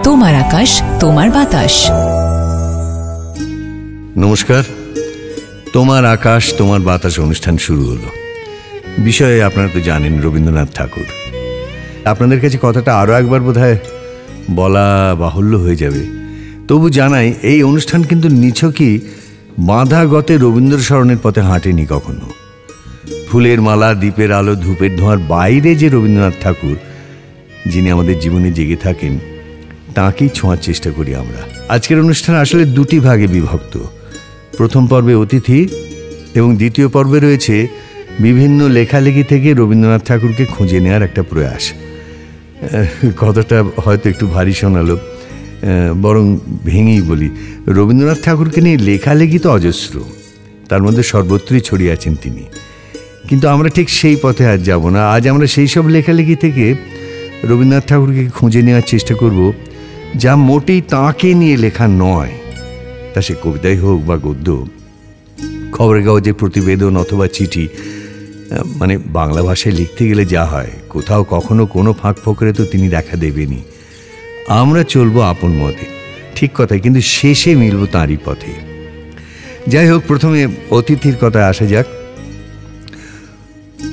তোমার আকাশ তোমার বাতাস। নমস্কার, তোমার আকাশ তোমার বাতাস অনুষ্ঠান শুরু হলো। বিষয়ে আপনারা তো জানেন রবীন্দ্রনাথ ঠাকুর। আপনাদের কাছে কথাটা আরও একবার বোধহয় বলা বাহুল্য হয়ে যাবে, তবু জানাই এই অনুষ্ঠান কিন্তু নিছকই বাঁধা গতে রবীন্দ্র স্মরণের পথে হাঁটেনি কখনো। ফুলের মালা, দ্বীপের আলো, ধূপের ধোঁয়ার বাইরে যে রবীন্দ্রনাথ ঠাকুর যিনি আমাদের জীবনে জেগে থাকেন, তাঁকেই ছোঁয়ার চেষ্টা করি আমরা। আজকের অনুষ্ঠান আসলে দুটি ভাগে বিভক্ত। প্রথম পর্বে অতিথি এবং দ্বিতীয় পর্বে রয়েছে বিভিন্ন লেখালেখি থেকে রবীন্দ্রনাথ ঠাকুরকে খুঁজে নেওয়ার একটা প্রয়াস। কথাটা হয়তো একটু ভারী শোনালো, বরং ভেঙেই বলি, রবীন্দ্রনাথ ঠাকুরকে নিয়ে লেখালেখি তো অজস্র, তার মধ্যে সর্বত্রই ছড়িয়ে আছেন তিনি। কিন্তু আমরা ঠিক সেই পথে আজ যাব না। আজ আমরা সেই সব লেখালেখি থেকে রবীন্দ্রনাথ ঠাকুরকে খুঁজে নেওয়ার চেষ্টা করব যা মোটেই তাঁকে নিয়ে লেখা নয়, তা সে কবিতাই হোক বা গদ্য, খবরের কাগজে প্রতিবেদন অথবা চিঠি। মানে বাংলা ভাষায় লিখতে গেলে যা হয়, কোথাও কখনো কোনো ফাঁক ফোকরে তো তিনি দেখা দেবেনি। আমরা চলবো আপন মতে, ঠিক কথাই, কিন্তু শেষে মিলব তাঁরই পথে। যাই হোক, প্রথমে অতিথির কথায় আসা যাক।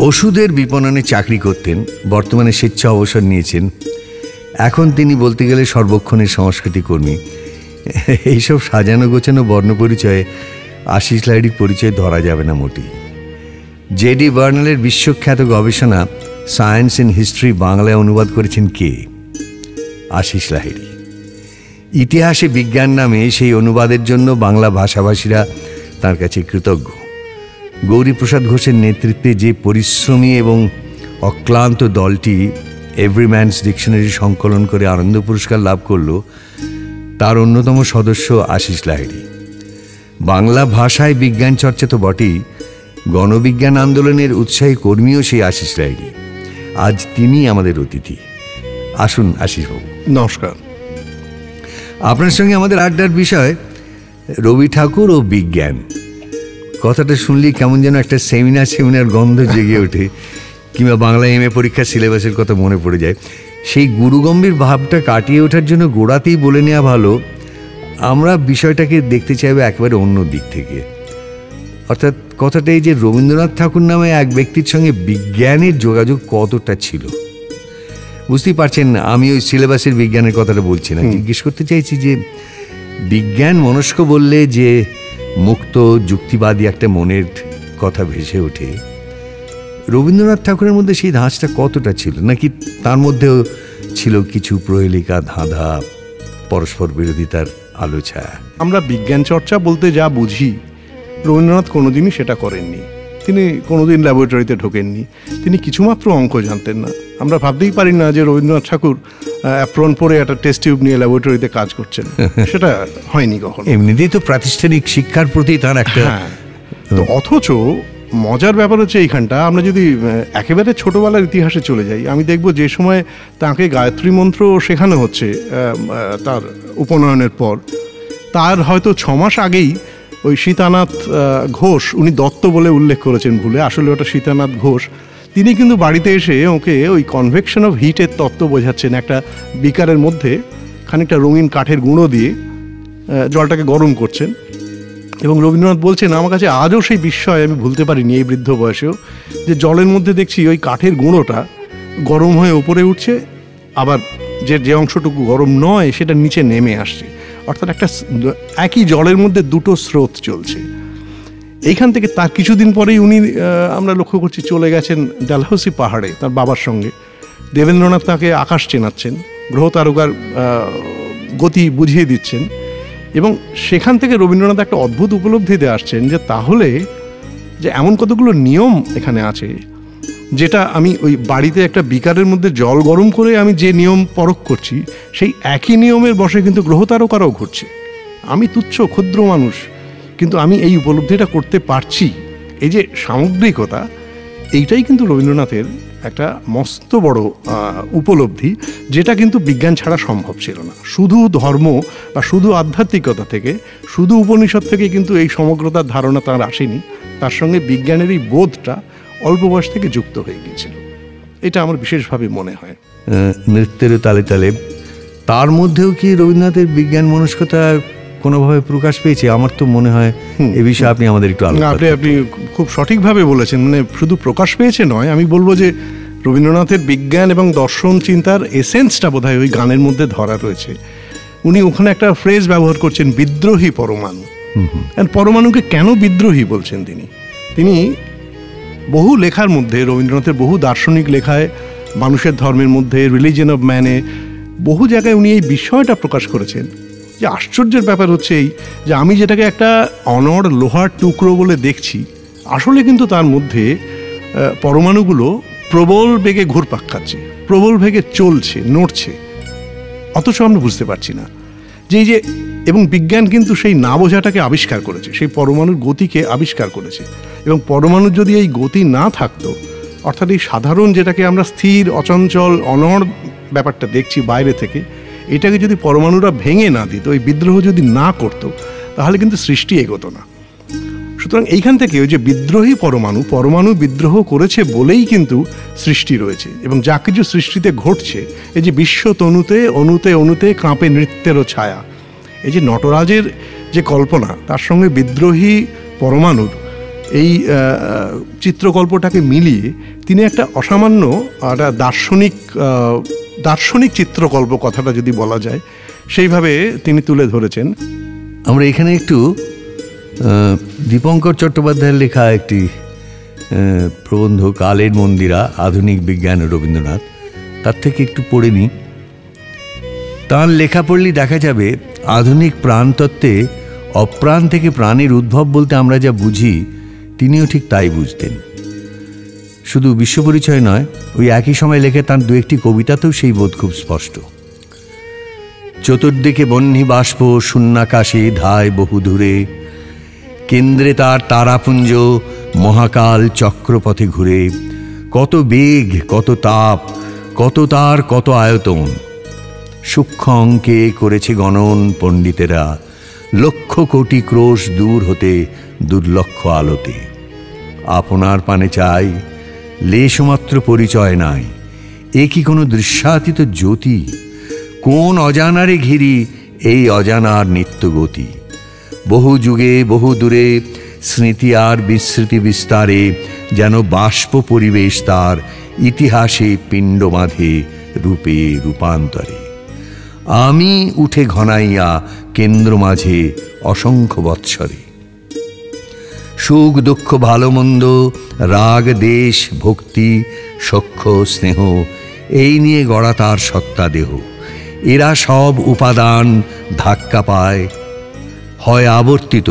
ওষুধের বিপণনে চাকরি করতেন, বর্তমানে স্বেচ্ছা অবসর নিয়েছেন। এখন তিনি বলতে গেলে সর্বক্ষণের সংস্কৃতি কর্মী। এইসব সাজানো গোছানো বর্ণপরিচয়ে আশিস লাহিড়ির পরিচয় ধরা যাবে না মোটেই। জেডি বার্নালের বিশ্বখ্যাত গবেষণা সায়েন্স ইন হিস্ট্রি বাংলায় অনুবাদ করেছেন কে? আশিস লাহিড়ি। ইতিহাসে বিজ্ঞান নামে সেই অনুবাদের জন্য বাংলা ভাষাভাষীরা তার কাছে কৃতজ্ঞ। গৌরীপ্রসাদ ঘোষের নেতৃত্বে যে পরিশ্রমী এবং অক্লান্ত দলটি এভরিম্যানস ডিকশনারি সংকলন করে আনন্দ পুরস্কার লাভ করল, তার অন্যতম সদস্য আশিস লাহিড়ি। বাংলা ভাষায় বিজ্ঞান চর্চা তো বটেই, গণবিজ্ঞান আন্দোলনের উৎসাহী কর্মীও সেই আশিস লাহিড়ি। আজ তিনি আমাদের অতিথি। আসুন আশিসবাবু। নমস্কার। আপনার সঙ্গে আমাদের আড্ডার বিষয় রবি ঠাকুর ও বিজ্ঞান। কথাটা শুনলেই কেমন যেন একটা সেমিনার গন্ধ জেগে ওঠে, কিংবা বাংলা এমএ পরীক্ষার সিলেবাসের কথা মনে পড়ে যায়। সেই গুরুগম্ভীর ভাবটা কাটিয়ে ওঠার জন্য গোড়াতেই বলে নেওয়া ভালো, আমরা বিষয়টাকে দেখতে চাইব একেবারে অন্য দিক থেকে। অর্থাৎ কথাটা এই যে রবীন্দ্রনাথ ঠাকুর নামে এক ব্যক্তির সঙ্গে বিজ্ঞানের যোগাযোগ কতটা ছিল। বুঝতেই পারছেন আমি ওই সিলেবাসের বিজ্ঞানের কথাটা বলছি না। জিজ্ঞেস করতে চাইছি যে বিজ্ঞান মনস্ক বললে যে মুক্ত যুক্তিবাদী একটা মনের কথা ভেসে ওঠে, রবীন্দ্রনাথ ঠাকুরের মধ্যে সেই ধাঁচটা কতটা ছিল, নাকি তার মধ্যেও ছিল কিছু প্রহেলিকা, ধাঁধা, পরস্পর বিরোধিতার আলো ছায়া? আমরা বিজ্ঞান চর্চা বলতে যা বুঝি, রবীন্দ্রনাথ কোনোদিনই সেটা করেননি। তিনি কোনোদিন ল্যাবরেটরিতে ঢোকেননি, তিনি কিছুমাত্র অঙ্ক জানতেন না। আমরা ভাবতেই পারি না যে রবীন্দ্রনাথ ঠাকুর অ্যাপ্রন পরে একটা টেস্ট টিউব নিয়ে ল্যাবরেটরিতে কাজ করছেন, সেটা হয়নি কখনো। এমনিতেই তো প্রাতিষ্ঠানিক শিক্ষার প্রতি তার একটা। তো অথচ মজার ব্যাপার হচ্ছে এইখানটা, আমরা যদি একেবারে ছোটবেলার ইতিহাসে চলে যাই, আমি দেখব যে সময় তাকে গায়ত্রী মন্ত্র শেখানো হচ্ছে তার উপনয়নের পর, তার হয়তো 6 মাস আগেই ওই সীতানাথ ঘোষ, উনি দত্ত বলে উল্লেখ করেছেন ভুলে, আসলে ওটা সীতানাথ ঘোষ, তিনি কিন্তু বাড়িতে এসে ওকে ওই কনভেকশন অফ হিটের তত্ত্ব বোঝাচ্ছেন। একটা বিকারের মধ্যে খানিকটা রঙিন কাঠের গুঁড়ো দিয়ে জলটাকে গরম করছেন, এবং রবীন্দ্রনাথ বলছেন, আমার কাছে আজও সেই বিস্ময় আমি ভুলতে পারিনি এই বৃদ্ধ বয়সেও, যে জলের মধ্যে দেখছি ওই কাঠের গুঁড়োটা গরম হয়ে ওপরে উঠছে, আবার যে অংশটুকু গরম নয় সেটা নিচে নেমে আসছে। অর্থাৎ একটা একই জলের মধ্যে দুটো স্রোত চলছে। এইখান থেকে তার কিছুদিন পরেই উনি, আমরা লক্ষ্য করছি, চলে গেছেন ডালহৌসি পাহাড়ে তার বাবার সঙ্গে। দেবেন্দ্রনাথ তাকে আকাশ চেনাচ্ছেন, গ্রহ তারকার গতি বুঝিয়ে দিচ্ছেন, এবং সেখান থেকে রবীন্দ্রনাথ একটা অদ্ভুত উপলব্ধিতে আসছেন যে তাহলে যে এমন কতগুলো নিয়ম এখানে আছে, যেটা আমি ওই বাড়িতে একটা বিকারের মধ্যে জল গরম করে আমি যে নিয়ম পরখ করছি, সেই একই নিয়মের বশে কিন্তু গ্রহ তারকারাও ঘুরছে। আমি তুচ্ছ ক্ষুদ্র মানুষ, কিন্তু আমি এই উপলব্ধিটা করতে পারছি। এই যে সামগ্রিকতা, এইটাই কিন্তু রবীন্দ্রনাথের একটা মস্ত বড় উপলব্ধি, যেটা কিন্তু বিজ্ঞান ছাড়া সম্ভব ছিল না। শুধু ধর্ম বা শুধু আধ্যাত্মিকতা থেকে, শুধু উপনিষদ থেকে কিন্তু এই সমগ্রতার ধারণা তার আসেনি। তার সঙ্গে বিজ্ঞানের এই বোধটা অল্প বয়স থেকে যুক্ত হয়ে গিয়েছিল, এটা আমার বিশেষভাবে মনে হয়। নৃত্যের তালে তালে তার মধ্যেও কি রবীন্দ্রনাথের বিজ্ঞান মনস্কতা কোনোভাবে প্রকাশ পেয়েছে? আমার তো মনে হয় এ বিষয়ে আপনি আমাদের একটু আপনি খুব সঠিকভাবে বলেছেন। মানে শুধু প্রকাশ পেয়েছে নয়, আমি বলবো যে রবীন্দ্রনাথের বিজ্ঞান এবং দর্শন চিন্তার এসেন্সটা বোধহয় ওই গানের মধ্যে ধরা রয়েছে। উনি ওখানে একটা ফ্রেজ ব্যবহার করছেন, বিদ্রোহী পরমাণু। পরমাণুকে কেন বিদ্রোহী বলছেন তিনি বহু লেখার মধ্যে, রবীন্দ্রনাথের বহু দার্শনিক লেখায়, মানুষের ধর্মের মধ্যে, রিলিজিয়ন অফ ম্যানে, বহু জায়গায় উনি এই বিষয়টা প্রকাশ করেছেন। যে আশ্চর্যের ব্যাপার হচ্ছে এই যে আমি যেটাকে একটা অনড় লোহার টুকরো বলে দেখছি, আসলে কিন্তু তার মধ্যে পরমাণুগুলো প্রবল বেগে ঘুরপাক খাচ্ছে, প্রবল বেগে চলছে, নড়ছে, অথচ আমরা বুঝতে পারছি না যে এবং বিজ্ঞান কিন্তু সেই না বোঝাটাকে আবিষ্কার করেছে, সেই পরমাণুর গতিকে আবিষ্কার করেছে। এবং পরমাণুর যদি এই গতি না থাকতো, অর্থাৎ এই সাধারণ যেটাকে আমরা স্থির, অচঞ্চল, অনড় ব্যাপারটা দেখছি বাইরে থেকে, এটাকে যদি পরমাণুরা ভেঙে না দিত, ওই বিদ্রোহ যদি না করতো, তাহলে কিন্তু সৃষ্টি এগোতো না। সুতরাং এইখান থেকে ওই যে বিদ্রোহী পরমাণু বিদ্রোহ করেছে বলেই কিন্তু সৃষ্টি রয়েছে। এবং যা কিছু সৃষ্টিতে ঘটছে, এই যে বিশ্ব তনুতে অনুতে অনুতে কাঁপে নৃত্যেরও ছায়া, এই যে নটরাজের যে কল্পনা, তার সঙ্গে বিদ্রোহী পরমাণুর এই চিত্রকল্পটাকে মিলিয়ে তিনি একটা অসামান্য একটা দার্শনিক চিত্রকল্প, কথাটা যদি বলা যায়, সেইভাবে তিনি তুলে ধরেছেন। আমরা এখানে একটু দীপঙ্কর চট্টোপাধ্যায়ের লেখা একটি প্রবন্ধ, কালের মন্দিরা, আধুনিক বিজ্ঞান ও রবীন্দ্রনাথ, তার থেকে একটু পড়ে নিই। তাঁর লেখা পড়লেই দেখা যাবে আধুনিক প্রাণতত্ত্বে অপ্রাণ থেকে প্রাণের উদ্ভব বলতে আমরা যা বুঝি, তিনিও ঠিক তাই বুঝতেন। শুধু বিশ্বপরিচয় নয়, ওই একই সময় লেখে তাঁর দু একটি কবিতাতেও সেই বোধ খুব স্পষ্ট। চতুর্দিকে বহ্নি বাষ্প, শূন্যাকাশে ধায় বহু দূরে, কেন্দ্রে তার তারাপুঞ্জ, মহাকাল চক্রপথে ঘুরে, কত বেগ, কত তাপ, কত তার কত আয়তন, সূক্ষ্ম অঙ্কে করেছে গণন পণ্ডিতেরা, লক্ষ কোটি ক্রোশ দূর হতে দুর্লক্ষ আলোতে। আপনার পানে চাই, লেশমাত্র পরিচয় নাই, এ কি কোনো দৃশ্যাতীত জ্যোতি? কোন অজানারে ঘিরি এই অজানার নিত্যগতি? বহু যুগে বহু দূরে স্মৃতি আর বিস্মৃতি বিস্তারে, যেন বাষ্প পরিবেশ তার ইতিহাসে পিণ্ড বাঁধে রূপে রূপান্তরে। আমি উঠে ঘনাইয়া কেন্দ্র মাঝে অসংখ্য বৎসরে, সুখ দুঃখ ভালো মন্দ, রাগ দেশ ভক্তি সখ্য স্নেহ, এই নিয়ে গড়া তার সত্তা দেহ। এরা সব উপাদান ধাক্কা পায়, হয় আবর্তিত,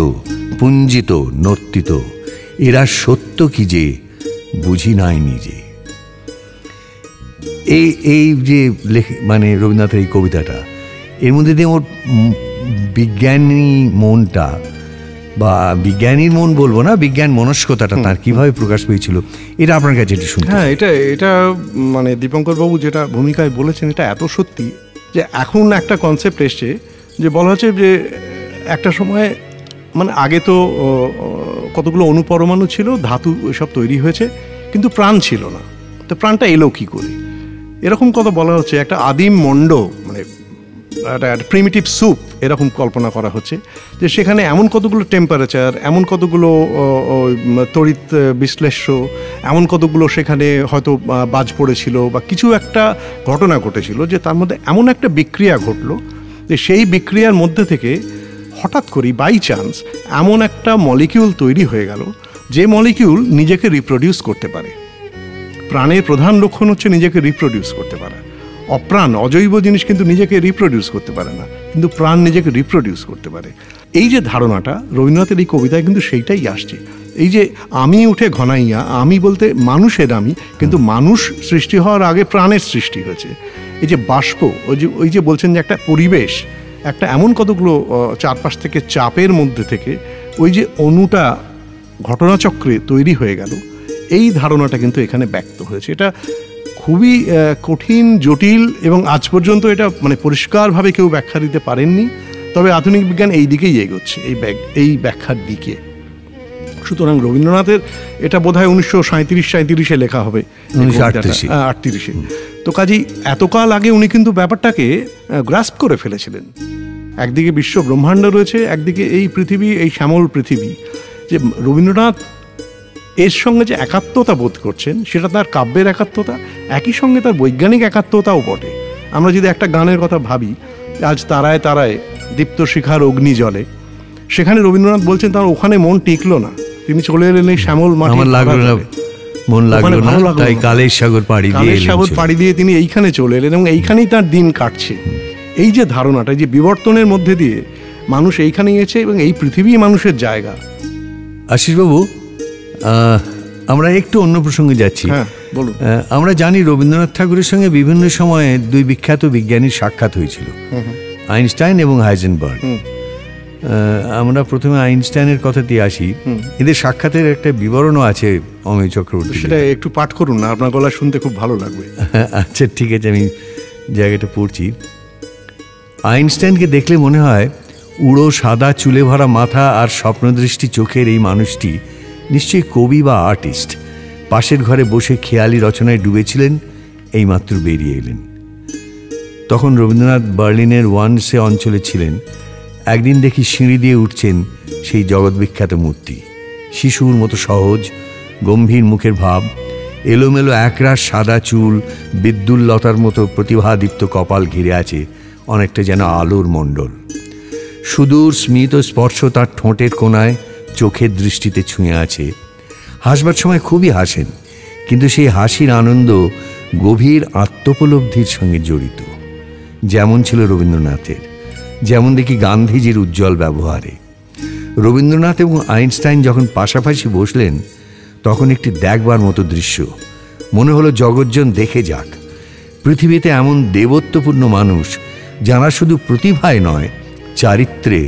পুঞ্জিত, নর্তিত। এরা সত্য কি যে বুঝি নাই নিজে। এই যে মানে রবীন্দ্রনাথের এই কবিতাটা, এর মধ্যে দিয়ে ওর বিজ্ঞানী মনটা, বা বিজ্ঞানীর মন বলবো না, বিজ্ঞান মনস্কতাটা তার কিভাবে প্রকাশ পেয়েছিল, এটা আপনার কাছে একটু শুনতে। হ্যাঁ, এটা মানে দীপঙ্কর বাবু যেটা ভূমিকায় বলেছেন, এটা এত সত্যি যে এখন একটা কনসেপ্ট এসছে যে বলা হচ্ছে যে একটা সময়, মানে আগে তো কতগুলো অনুপরমাণু ছিল, ধাতু এসব তৈরি হয়েছে, কিন্তু প্রাণ ছিল না। তো প্রাণটা এলো কি করে? এরকম কথা বলা হচ্ছে। একটা আদিম মণ্ড, মানে একটা প্রিমিটিভ স্যুপ এরকম কল্পনা করা হচ্ছে, যে সেখানে এমন কতগুলো টেম্পারেচার, এমন কতগুলো তড়িৎ বিশ্লেষ্য, এমন কতগুলো সেখানে হয়তো বাজ পড়েছিল বা কিছু একটা ঘটনা ঘটেছিল, যে তার মধ্যে এমন একটা বিক্রিয়া ঘটলো যে সেই বিক্রিয়ার মধ্যে থেকে হঠাৎ করেই বাই চান্স এমন একটা মলিকিউল তৈরি হয়ে গেল, যে মলিকিউল নিজেকে রিপ্রোডিউস করতে পারে। প্রাণের প্রধান লক্ষণ হচ্ছে নিজেকে রিপ্রোডিউস করতে পারা। অপ্রাণ, অজৈব জিনিস কিন্তু নিজেকে রিপ্রোডিউস করতে পারে না, কিন্তু প্রাণ নিজেকে রিপ্রোডিউস করতে পারে। এই যে ধারণাটা রবীন্দ্রনাথের এই কবিতায় কিন্তু সেইটাই আসছে। এই যে আমি উঠে ঘনাইয়া, আমি বলতে মানুষের আমি, কিন্তু মানুষ সৃষ্টি হওয়ার আগে প্রাণের সৃষ্টি হয়েছে। এই যে বাষ্প, ওই যে বলছেন যে একটা পরিবেশ, একটা এমন কতগুলো চারপাশ থেকে চাপের মধ্যে থেকে ওই যে অণুটা ঘটনাচক্রে তৈরি হয়ে গেল, এই ধারণাটা কিন্তু এখানে ব্যক্ত হয়েছে। এটা খুবই কঠিন, জটিল, এবং আজ পর্যন্ত এটা মানে পরিষ্কারভাবে কেউ ব্যাখ্যা দিতে পারেননি। তবে আধুনিক বিজ্ঞান এই দিকেই এগোচ্ছে, এই ব্যাখ্যার দিকে। সুতরাং রবীন্দ্রনাথের এটা বোধহয় 1937-37 লেখা হবে, 1938। তো কাজেই এতকাল আগে উনি কিন্তু ব্যাপারটাকে গ্রাস্প করে ফেলেছিলেন। একদিকে বিশ্ব ব্রহ্মাণ্ড রয়েছে, একদিকে এই পৃথিবী, এই শ্যামল পৃথিবী, যে রবীন্দ্রনাথ এর সঙ্গে যে একাত্মতা বোধ করছেন সেটা তার কাব্যের একাত্মতা, একই সঙ্গে তার বৈজ্ঞানিক একাত্মতাও বটে। আমরা যদি একটা গানের কথা ভাবি, আজ তারায় তারায় দীপ্ত শিখার অগ্নি জলে, সেখানে রবীন্দ্রনাথ বলছেন তার ওখানে মন টিকলো না, তিনি চলে এলেন এই শ্যামল মাটি, আমার লাগলো না, মন লাগলো না, তাই কালের সাগর পাড়ি দিয়ে তিনি এইখানে চলে এলেন এবং এইখানেই তার দিন কাটছে। এই যে ধারণাটা, যে বিবর্তনের মধ্যে দিয়ে মানুষ এইখানেই এসেছে এবং এই পৃথিবী মানুষের জায়গা। আশিসবাবু, আমরা একটু অন্য প্রসঙ্গে যাচ্ছি। হ্যাঁ, বলুন। আমরা জানি রবীন্দ্রনাথ ঠাকুরের সঙ্গে বিভিন্ন সময়ে দুই বিখ্যাত বিজ্ঞানীর সাক্ষাৎ হয়েছিল, আইনস্টাইন এবং হাইজেনবার্গ। আমরা প্রথমে আইনস্টাইনের কথা দিয়ে আসি। এদের সাক্ষাতের একটা বিবরণও আছে অমিয় চক্রবর্তী, সেটা একটু পাঠ করুন না, আপনার গলা শুনতে খুব ভালো লাগবে। আচ্ছা ঠিক আছে, আমি জায়গাটা পড়ছি। আইনস্টাইনকে দেখলে মনে হয় উড়ো সাদা চুলে ভরা মাথা আর স্বপ্নদৃষ্টি চোখের এই মানুষটি নিশ্চয়ই কবি বা আর্টিস্ট। পাশের ঘরে বসে খেয়ালি রচনায় ডুবেছিলেন, এইমাত্র বেরিয়ে এলেন। তখন রবীন্দ্রনাথ বার্লিনের ওয়ানসে অঞ্চলে ছিলেন। একদিন দেখি সিঁড়ি দিয়ে উঠছেন সেই জগৎবিখ্যাত মূর্তি, শিশুর মতো সহজ, গম্ভীর মুখের ভাব, এলোমেলো একরাশ সাদা চুল, বিদ্যুল্লতার মতো প্রতিভাদীপ্ত কপাল ঘিরে আছে অনেকটা যেন আলোর মণ্ডল। সুদূর স্মিত স্পর্শ তার ঠোঁটের কোণায়, চোখের দৃষ্টিতে ছুঁয়ে আছে। হাসবার সময় খুবই হাসেন, কিন্তু সেই হাসির আনন্দ গভীর আত্মোপলব্ধির সঙ্গে জড়িত, যেমন ছিল রবীন্দ্রনাথের, যেমন দেখি গান্ধীজির উজ্জ্বল ব্যবহারে। রবীন্দ্রনাথ এবং আইনস্টাইন যখন পাশাপাশি বসলেন, তখন একটি দেখবার মতো দৃশ্য। মনে হলো জগজ্জন দেখে যাক, পৃথিবীতে এমন দেবত্বপূর্ণ মানুষ যারা শুধু প্রতিভায় নয়, চারিত্রে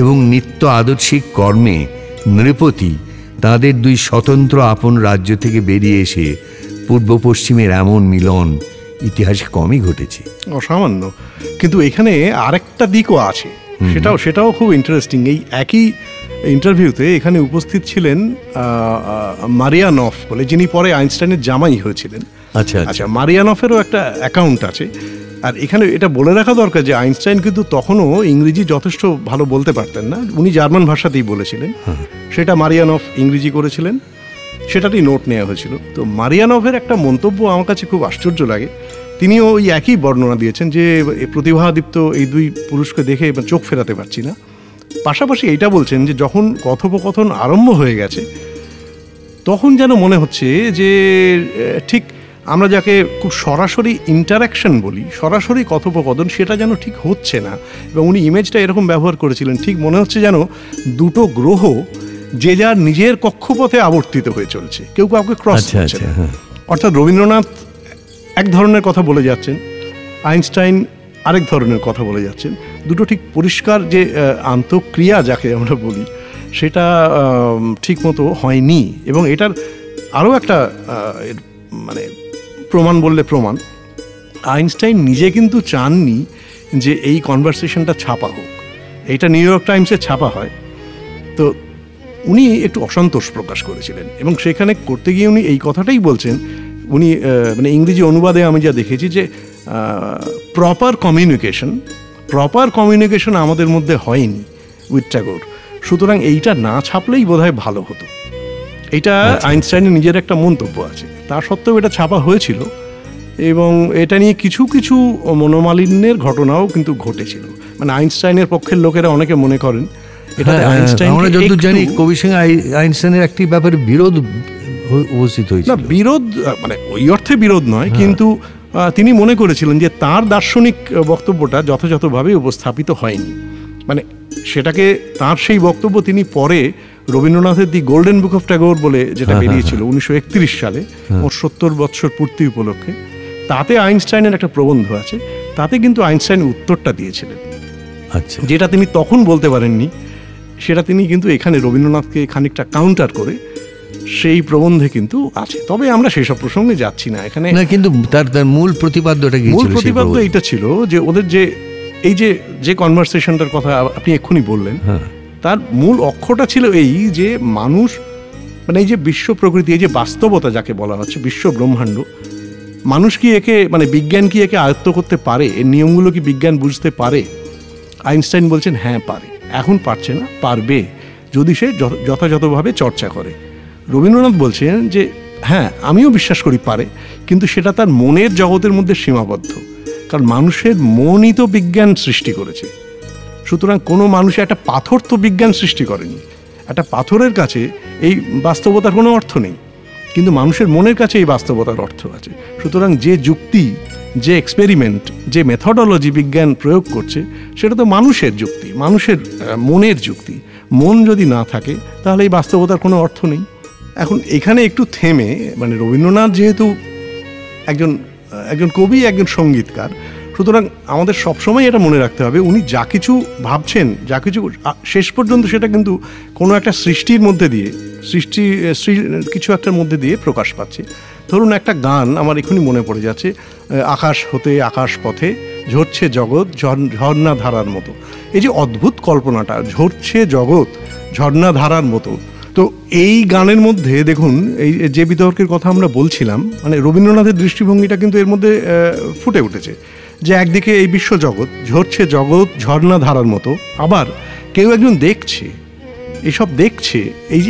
এবং নিত্য আদর্শিক কর্মে নৃপতি, তাঁদের দুই স্বতন্ত্র আপন রাজ্য থেকে বেরিয়ে এসে পূর্ব পশ্চিমের এমন মিলন ইতিহাসে কমই ঘটেছে। অসামান্য। কিন্তু এখানে আরেকটা দিকও আছে, সেটাও খুব ইন্টারেস্টিং। এই একই ইন্টারভিউতে এখানে উপস্থিত ছিলেন মারিয়ানফ বলে, যিনি পরে আইনস্টাইনের জামাই হয়েছিলেন। আচ্ছা আচ্ছা, মারিয়ানফেরও একটা অ্যাকাউন্ট আছে। আর এখানে এটা বলে রাখা দরকার যে আইনস্টাইন কিন্তু তখনও ইংরেজি যথেষ্ট ভালো বলতে পারতেন না, উনি জার্মান ভাষাতেই বলেছিলেন। সেটা মারিয়ানফ ইংরেজি করেছিলেন, সেটাতেই নোট নেওয়া হয়েছিল। তো মারিয়ানফের একটা মন্তব্য আমার কাছে খুব আশ্চর্য লাগে। তিনিও ওই একই বর্ণনা দিয়েছেন যে প্রতিভাদীপ্ত এই দুই পুরুষকে দেখে চোখ ফেরাতে পারছি না। পাশাপাশি এইটা বলছেন যে যখন কথোপকথন আরম্ভ হয়ে গেছে, তখন যেন মনে হচ্ছে যে ঠিক আমরা যাকে খুব সরাসরি ইন্টারাকশন বলি, সরাসরি কথোপকথন, সেটা যেন ঠিক হচ্ছে না। এবং উনি ইমেজটা এরকম ব্যবহার করেছিলেন, ঠিক মনে হচ্ছে যেন দুটো গ্রহ যে যার নিজের কক্ষপথে আবর্তিত হয়ে চলছে, কেউ কাউকে ক্রস করছে না। অর্থাৎ রবীন্দ্রনাথ এক ধরনের কথা বলে যাচ্ছেন, আইনস্টাইন আরেক ধরনের কথা বলে যাচ্ছেন। দুটো ঠিক পরিষ্কার যে আন্তঃক্রিয়া যাকে আমরা বলি, সেটা ঠিক মতো হয়নি। এবং এটার আরও একটা মানে প্রমাণ বললে প্রমাণ, আইনস্টাইন নিজে কিন্তু চাননি যে এই কনভারসেশনটা ছাপা হোক। এইটা নিউ ইয়র্ক টাইমসে ছাপা হয়, তো উনি একটু অসন্তোষ প্রকাশ করেছিলেন। এবং সেখানে করতে গিয়ে উনি এই কথাটাই বলছেন, উনি মানে ইংরেজি অনুবাদে আমি যা দেখেছি যে প্রপার কমিউনিকেশন আমাদের মধ্যে হয়নি উইথ ট্যাগোর, সুতরাং এইটা না ছাপলেই বোধহয় ভালো হতো। এটা আইনস্টাইনের নিজের একটা মন্তব্য আছে। তা সত্ত্বেও এটা ছাপা হয়েছিল এবং এটা নিয়ে কিছু কিছু মনোমালিন্যের ঘটনাও কিন্তু ঘটেছিল। মানে আইনস্টাইনের পক্ষের লোকেরা অনেকে মনে করেন এটা আমরা যতদূর জানি কবির সঙ্গে আইনস্টাইনের একটি ব্যাপারে বিরোধ উপস্থিত হয়েছিল। না, বিরোধ মানে ওই অর্থে বিরোধ নয়, কিন্তু তিনি মনে করেছিলেন যে তার দার্শনিক বক্তব্যটা যথাযথভাবে উপস্থাপিত হয়নি। মানে সেটাকে তার সেই বক্তব্য তিনি পরে রবীন্দ্রনাথের দি গোল্ডেন বুক অফ ট্যাগোর বলে যেটা বেরিয়েছিল 1931 সালে, ওর 70 বৎসর পূর্তি উপলক্ষে, তাতে আইনস্টাইনের একটা প্রবন্ধ আছে। তাতে কিন্তু আইনস্টাইন উত্তরটা দিয়েছিলেন, আচ্ছা, যেটা তিনি তখন বলতে পারেননি, সেটা তিনি কিন্তু এখানে রবীন্দ্রনাথকে খানিকটা কাউন্টার করে সেই প্রবন্ধে কিন্তু আছে। তবে আমরা সেসব প্রসঙ্গে যাচ্ছি না এখানে। না, কিন্তু তার মূল প্রতিপাদ্যটা কি ছিল? মূল প্রতিপাদ্য এইটা ছিল যে ওদের এই যে কনভারসেশনটার কথা আপনি এক্ষুনি বললেন, তার মূল অক্ষরটা ছিল এই যে মানুষ, মানে এই যে বিশ্ব প্রকৃতি, এই যে বাস্তবতা যাকে বলা হচ্ছে, বিশ্ব ব্রহ্মাণ্ড, মানুষ কি একে মানে বিজ্ঞান কি একে আয়ত্ত করতে পারে, এর নিয়মগুলো কি বিজ্ঞান বুঝতে পারে? আইনস্টাইন বলছেন হ্যাঁ পারে, এখন পারছে না, পারবে যদি সে যথাযথভাবে চর্চা করে। রবীন্দ্রনাথ বলছেন যে হ্যাঁ আমিও বিশ্বাস করি পারে, কিন্তু সেটা তার মনের জগতের মধ্যে সীমাবদ্ধ, কারণ মানুষের মনই তো বিজ্ঞান সৃষ্টি করেছে। সুতরাং কোনো মানুষ একটা পাথর তো বিজ্ঞান সৃষ্টি করেনি, একটা পাথরের কাছে এই বাস্তবতার কোনো অর্থ নেই, কিন্তু মানুষের মনের কাছে এই বাস্তবতার অর্থ আছে। সুতরাং যে যুক্তি, যে এক্সপেরিমেন্ট, যে মেথডোলজি বিজ্ঞান প্রয়োগ করছে সেটা তো মানুষের যুক্তি, মানুষের মনের যুক্তি। মন যদি না থাকে তাহলে এই বাস্তবতার কোনো অর্থ নেই। এখন এখানে একটু থেমে, মানে রবীন্দ্রনাথ যেহেতু একজন কবি, একজন সঙ্গীতকার, সুতরাং আমাদের সবসময় এটা মনে রাখতে হবে উনি যা কিছু ভাবছেন, যা কিছু শেষ পর্যন্ত সেটা কিন্তু কোনো একটা সৃষ্টির মধ্যে দিয়ে, কিছু একটার মধ্যে দিয়ে প্রকাশ পাচ্ছে। ধরুন একটা গান আমার এখনই মনে পড়ে যাচ্ছে, আকাশ হতে আকাশ পথে ঝরছে জগৎ ঝর্ণা ধারার মতো। এই যে অদ্ভুত কল্পনাটা, ঝরছে জগৎ ঝর্ণা ধারার মতো, তো এই গানের মধ্যে দেখুন এই যে বিতর্কের কথা আমরা বলছিলাম, মানে রবীন্দ্রনাথের দৃষ্টিভঙ্গিটা কিন্তু এর মধ্যে ফুটে উঠেছে, যে একদিকে এই বিশ্বজগৎ ঝরছে জগৎ ঝর্ণা ধারার মতো, আবার কেউ একজন দেখছে, এসব দেখছে,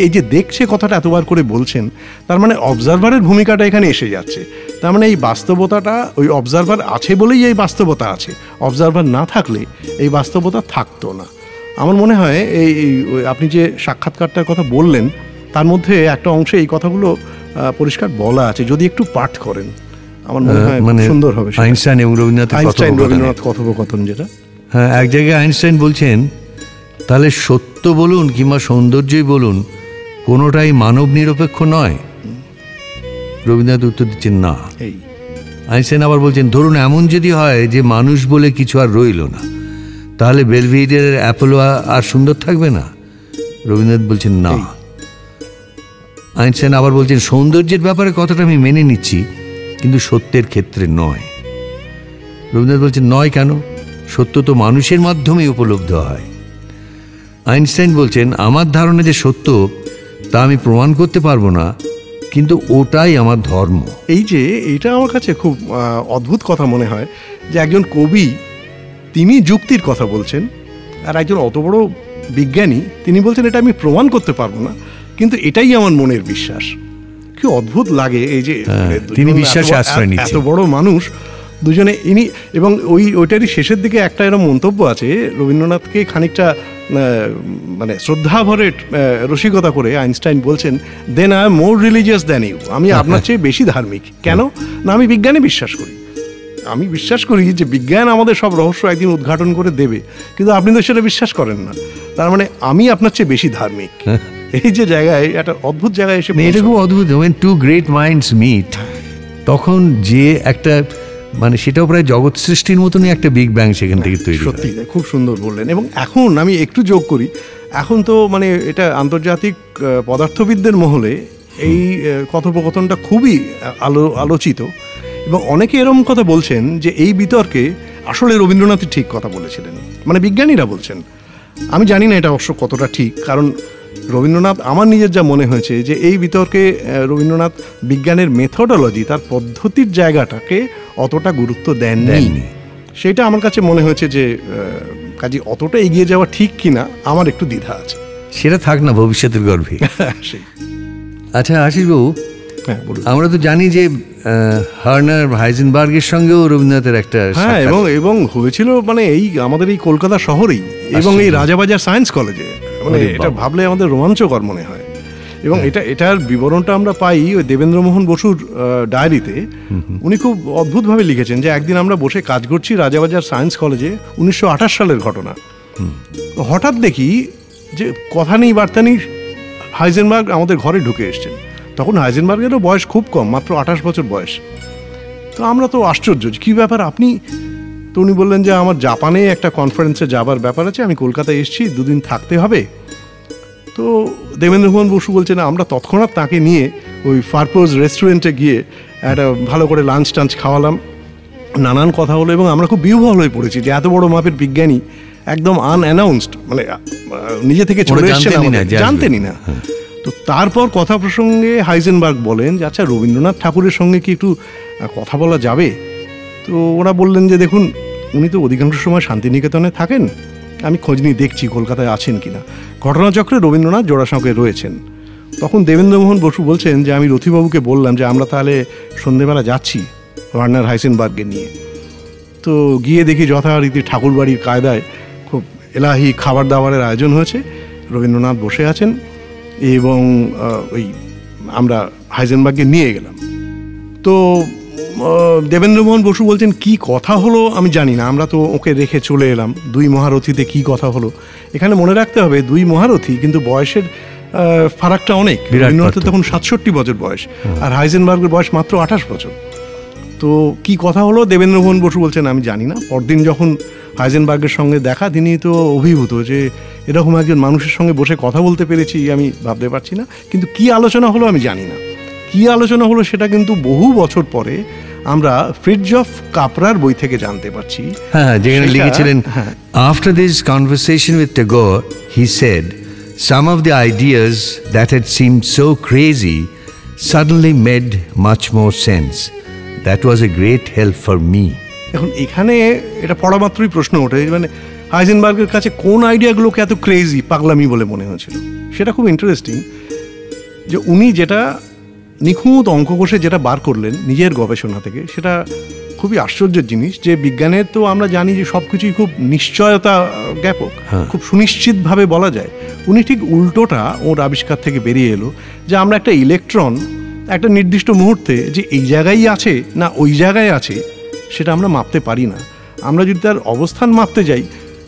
এই যে দেখছে কথাটা এতবার করে বলছেন, তার মানে অবজারভারের ভূমিকাটা এখানে এসে যাচ্ছে। তার মানে এই বাস্তবতাটা ওই অবজারভার আছে বলেই এই বাস্তবতা আছে, অবজারভার না থাকলে এই বাস্তবতা থাকতো না। আমার মনে হয় এই আপনি যে সাক্ষাৎকারটার কথা বললেন তার মধ্যে একটা অংশে এই কথাগুলো পরিষ্কার বলা আছে, যদি একটু পাঠ করেন আমার মনে হয় মানে সুন্দর হবে। আইনস্টাইন এবং রবীন্দ্রনাথ কথোপকথন যেটা, হ্যাঁ, এক জায়গায় আইনস্টাইন বলছেন, তাহলে সত্য বলুন কিংবা সৌন্দর্যই বলুন কোনোটাই মানব নিরপেক্ষ নয়। রবীন্দ্রনাথ উত্তর দিচ্ছেন না। আইনস্টাইন আবার বলছেন, ধরুন এমন যদি হয় যে মানুষ বলে কিছু আর রইল না, তাহলে বেলভিডিয়ারের অ্যাপোলো আর সুন্দর থাকবে না। রবীন্দ্রনাথ বলছেন না। আইনস্টাইন আবার বলছেন, সৌন্দর্যের ব্যাপারে কথাটা আমি মেনে নিচ্ছি, কিন্তু সত্যের ক্ষেত্রে নয়। রবীন্দ্রনাথ বলছেন নয় কেন, সত্য তো মানুষের মাধ্যমেই উপলব্ধ হয়। আইনস্টাইন বলছেন, আমার ধারণা যে সত্য তা আমি প্রমাণ করতে পারবো না, কিন্তু ওটাই আমার ধর্ম। এইটা আমার কাছে খুব অদ্ভুত কথা মনে হয়, যে একজন কবি তিনি যুক্তির কথা বলছেন, আর একজন অত বড় বিজ্ঞানী তিনি বলছেন এটা আমি প্রমাণ করতে পারবো না, কিন্তু এটাই আমার মনের বিশ্বাস। কি অদ্ভুত লাগে এই যে তিনি বিশ্বাসে আশ্রয় নিচ্ছেন, এত বড় মানুষ দুজনে ইনি। এবং ওইটারই শেষের দিকে একটা এরকম মন্তব্য আছে, রবীন্দ্রনাথকে খানিকটা মানে শ্রদ্ধা ভরে রসিকতা করে আইনস্টাইন বলছেন, then I am more religious than you, আমি আপনার চেয়ে বেশি ধার্মিক। কেন না, আমি বিজ্ঞানে বিশ্বাস করি, আমি বিশ্বাস করি যে বিজ্ঞান আমাদের সব রহস্য একদিন উদ্ঘাটন করে দেবে, কিন্তু আপনি তো সেটা বিশ্বাস করেন না, তার মানে আমি আপনার চেয়ে বেশি ধার্মিক। এই যে জায়গায় একটা অদ্ভুত জায়গায় এসে, এটা খুব অদ্ভুত। when two great minds meet, তখন যে একটা মানে সেটাও প্রায় জগৎ সৃষ্টির মতনই একটা বিগ ব্যাং সেখান থেকে তৈরি। সত্যি খুব সুন্দর বললেন। এবং এখন আমি একটু যোগ করি, এখন তো মানে এটা আন্তর্জাতিক পদার্থবিদদের মহলে এই কথোপকথনটা খুবই আলোচিত, এবং অনেকে এরকম কথা বলছেন যে এই বিতর্কে আসলে রবীন্দ্রনাথ ঠিক কথা বলেছিলেন, মানে বিজ্ঞানীরা বলছেন। আমি জানি না এটা অবশ্য কতটা ঠিক, কারণ রবীন্দ্রনাথ, আমার নিজের যা মনে হয়েছে যে এই বিতর্কে রবীন্দ্রনাথ বিজ্ঞানের মেথডোলজি, তার পদ্ধতির জায়গাটাকে অতটা গুরুত্ব দেননি। সেটা আমার কাছে মনে হয়েছে যে কাজে অতটা এগিয়ে যাওয়া ঠিক কিনা আমার একটু দ্বিধা আছে। সেটা থাক না ভবিষ্যতের গর্ভে। আচ্ছা আশিসবাবু, আমরা তো জানি যে হার্নার হাইজেনবার্গের সঙ্গেও রবীন্দ্রনাথের একটা, হ্যাঁ, এবং হয়েছিল মানে এই আমাদের এই কলকাতা শহরেই, এবং এই রাজাবাজার সায়েন্স কলেজে, মানে এটা ভাবলে আমাদের রোমাঞ্চকর মনে হয়। এবং এটার বিবরণটা আমরা পাই ওই দেবেন্দ্রমোহন বসুর ডায়েরিতে। উনি খুব অদ্ভুতভাবে লিখেছেন যে একদিন আমরা বসে কাজ করছি রাজাবাজার সায়েন্স কলেজে, 1928 সালের ঘটনা। হঠাৎ দেখি যে কথা নেই বার্তা নেই, হাইজেনবার্গ আমাদের ঘরে ঢুকে এসছেন। তখন হাইজেনবার্গেরও বয়স খুব কম, মাত্র 28 বছর বয়স। তো আমরা তো আশ্চর্য, কী ব্যাপার আপনি? তো উনি বললেন যে আমার জাপানে একটা কনফারেন্সে যাবার ব্যাপার আছে, আমি কলকাতায় এসেছি, 2 দিন থাকতে হবে। তো দেবেন্দ্রমোহন বসু বলছেন, আমরা তৎক্ষণাৎ তাকে নিয়ে ওই ফারপোজ রেস্টুরেন্টে গিয়ে একটা ভালো করে লাঞ্চ টাঞ্চ খাওয়ালাম, নানান কথা হলো, এবং আমরা খুব বিহ্বল হয়ে পড়েছি যে এত বড় মাপের বিজ্ঞানী একদম আনঅ্যানাউন্সড, মানে নিজে থেকে চলে এসেছেন, জানতেনই না। তো তারপর কথা প্রসঙ্গে হাইজেনবার্গ বলেন যে আচ্ছা রবীন্দ্রনাথ ঠাকুরের সঙ্গে কি একটু কথা বলা যাবে? তো ওরা বললেন যে দেখুন উনি তো অধিকাংশ সময় শান্তিনিকেতনে থাকেন, আমি খোঁজ নিয়ে দেখছি কলকাতায় আছেন কিনা। ঘটনাচক্রে রবীন্দ্রনাথ জোড়াসাঁকোয় রয়েছেন। তখন দেবেন্দ্রমোহন বসু বলছেন যে আমি রথীবাবুকে বললাম যে আমরা তাহলে সন্ধেবেলা যাচ্ছি ওয়ার্নার হাইজেনবার্গকে নিয়ে। তো গিয়ে দেখি যথারীতি ঠাকুরবাড়ির কায়দায় খুব এলাহি খাবার দাবারের আয়োজন হয়েছে, রবীন্দ্রনাথ বসে আছেন এবং ওই আমরা হাইজেনবার্গকে নিয়ে গেলাম। তো দেবেন্দ্রমোহন বসু বলছেন কি কথা হলো আমি জানি না, আমরা তো ওকে রেখে চলে এলাম। দুই মহারথীতে কি কথা হলো, এখানে মনে রাখতে হবে দুই মহারথী কিন্তু বয়সের ফারাকটা অনেক। রবীন্দ্রনাথের তখন 67 বছর বয়স আর হাইজেনবার্গের বয়স মাত্র 28 বছর। তো কি কথা হলো দেবেন্দ্রমোহন বসু বলছেন আমি জানি না। পরদিন যখন হাইজেনবার্গের সঙ্গে দেখা, তিনি তো অভিভূত যে এরকম একজন মানুষের সঙ্গে বসে কথা বলতে পেরেছি আমি ভাবতে পারছি না। কিন্তু কি আলোচনা হলো আমি জানি না। কি আলোচনা হলো সেটা কিন্তু বহু বছর পরে আমরা ফ্রিডজফ কাপরার বই থেকে জানতে পারছি। হ্যাঁ, যেখানে লিখেছিলেন after this conversation with Tagore he said some of the ideas that had seemed so crazy suddenly made much more sense. That was a great help for me. এখন এখানে এটা পড়া মাত্রই প্রশ্ন ওঠে মানে হাইজেনবার্গের কাছে কোন আইডিয়াগুলোকে এত ক্রেজি পাগলামি বলে মনে হয়েছিল। সেটা খুব ইন্টারেস্টিং যে উনি যেটা নিখুঁত অঙ্ক কষে যেটা বার করলেন নিজের গবেষণা থেকে, সেটা খুবই আশ্চর্যের জিনিস। যে বিজ্ঞানের তো আমরা জানি যে সব কিছুই খুব নিশ্চয়তা জ্ঞাপক, খুব সুনিশ্চিতভাবে বলা যায়। উনি ঠিক উল্টোটা ওর আবিষ্কার থেকে বেরিয়ে এলো যে আমরা একটা ইলেকট্রন একটা নির্দিষ্ট মুহূর্তে যে এই জায়গায় আছে না ওই জায়গায় আছে সেটা আমরা মাপতে পারি না। আমরা যদি তার অবস্থান মাপতে যাই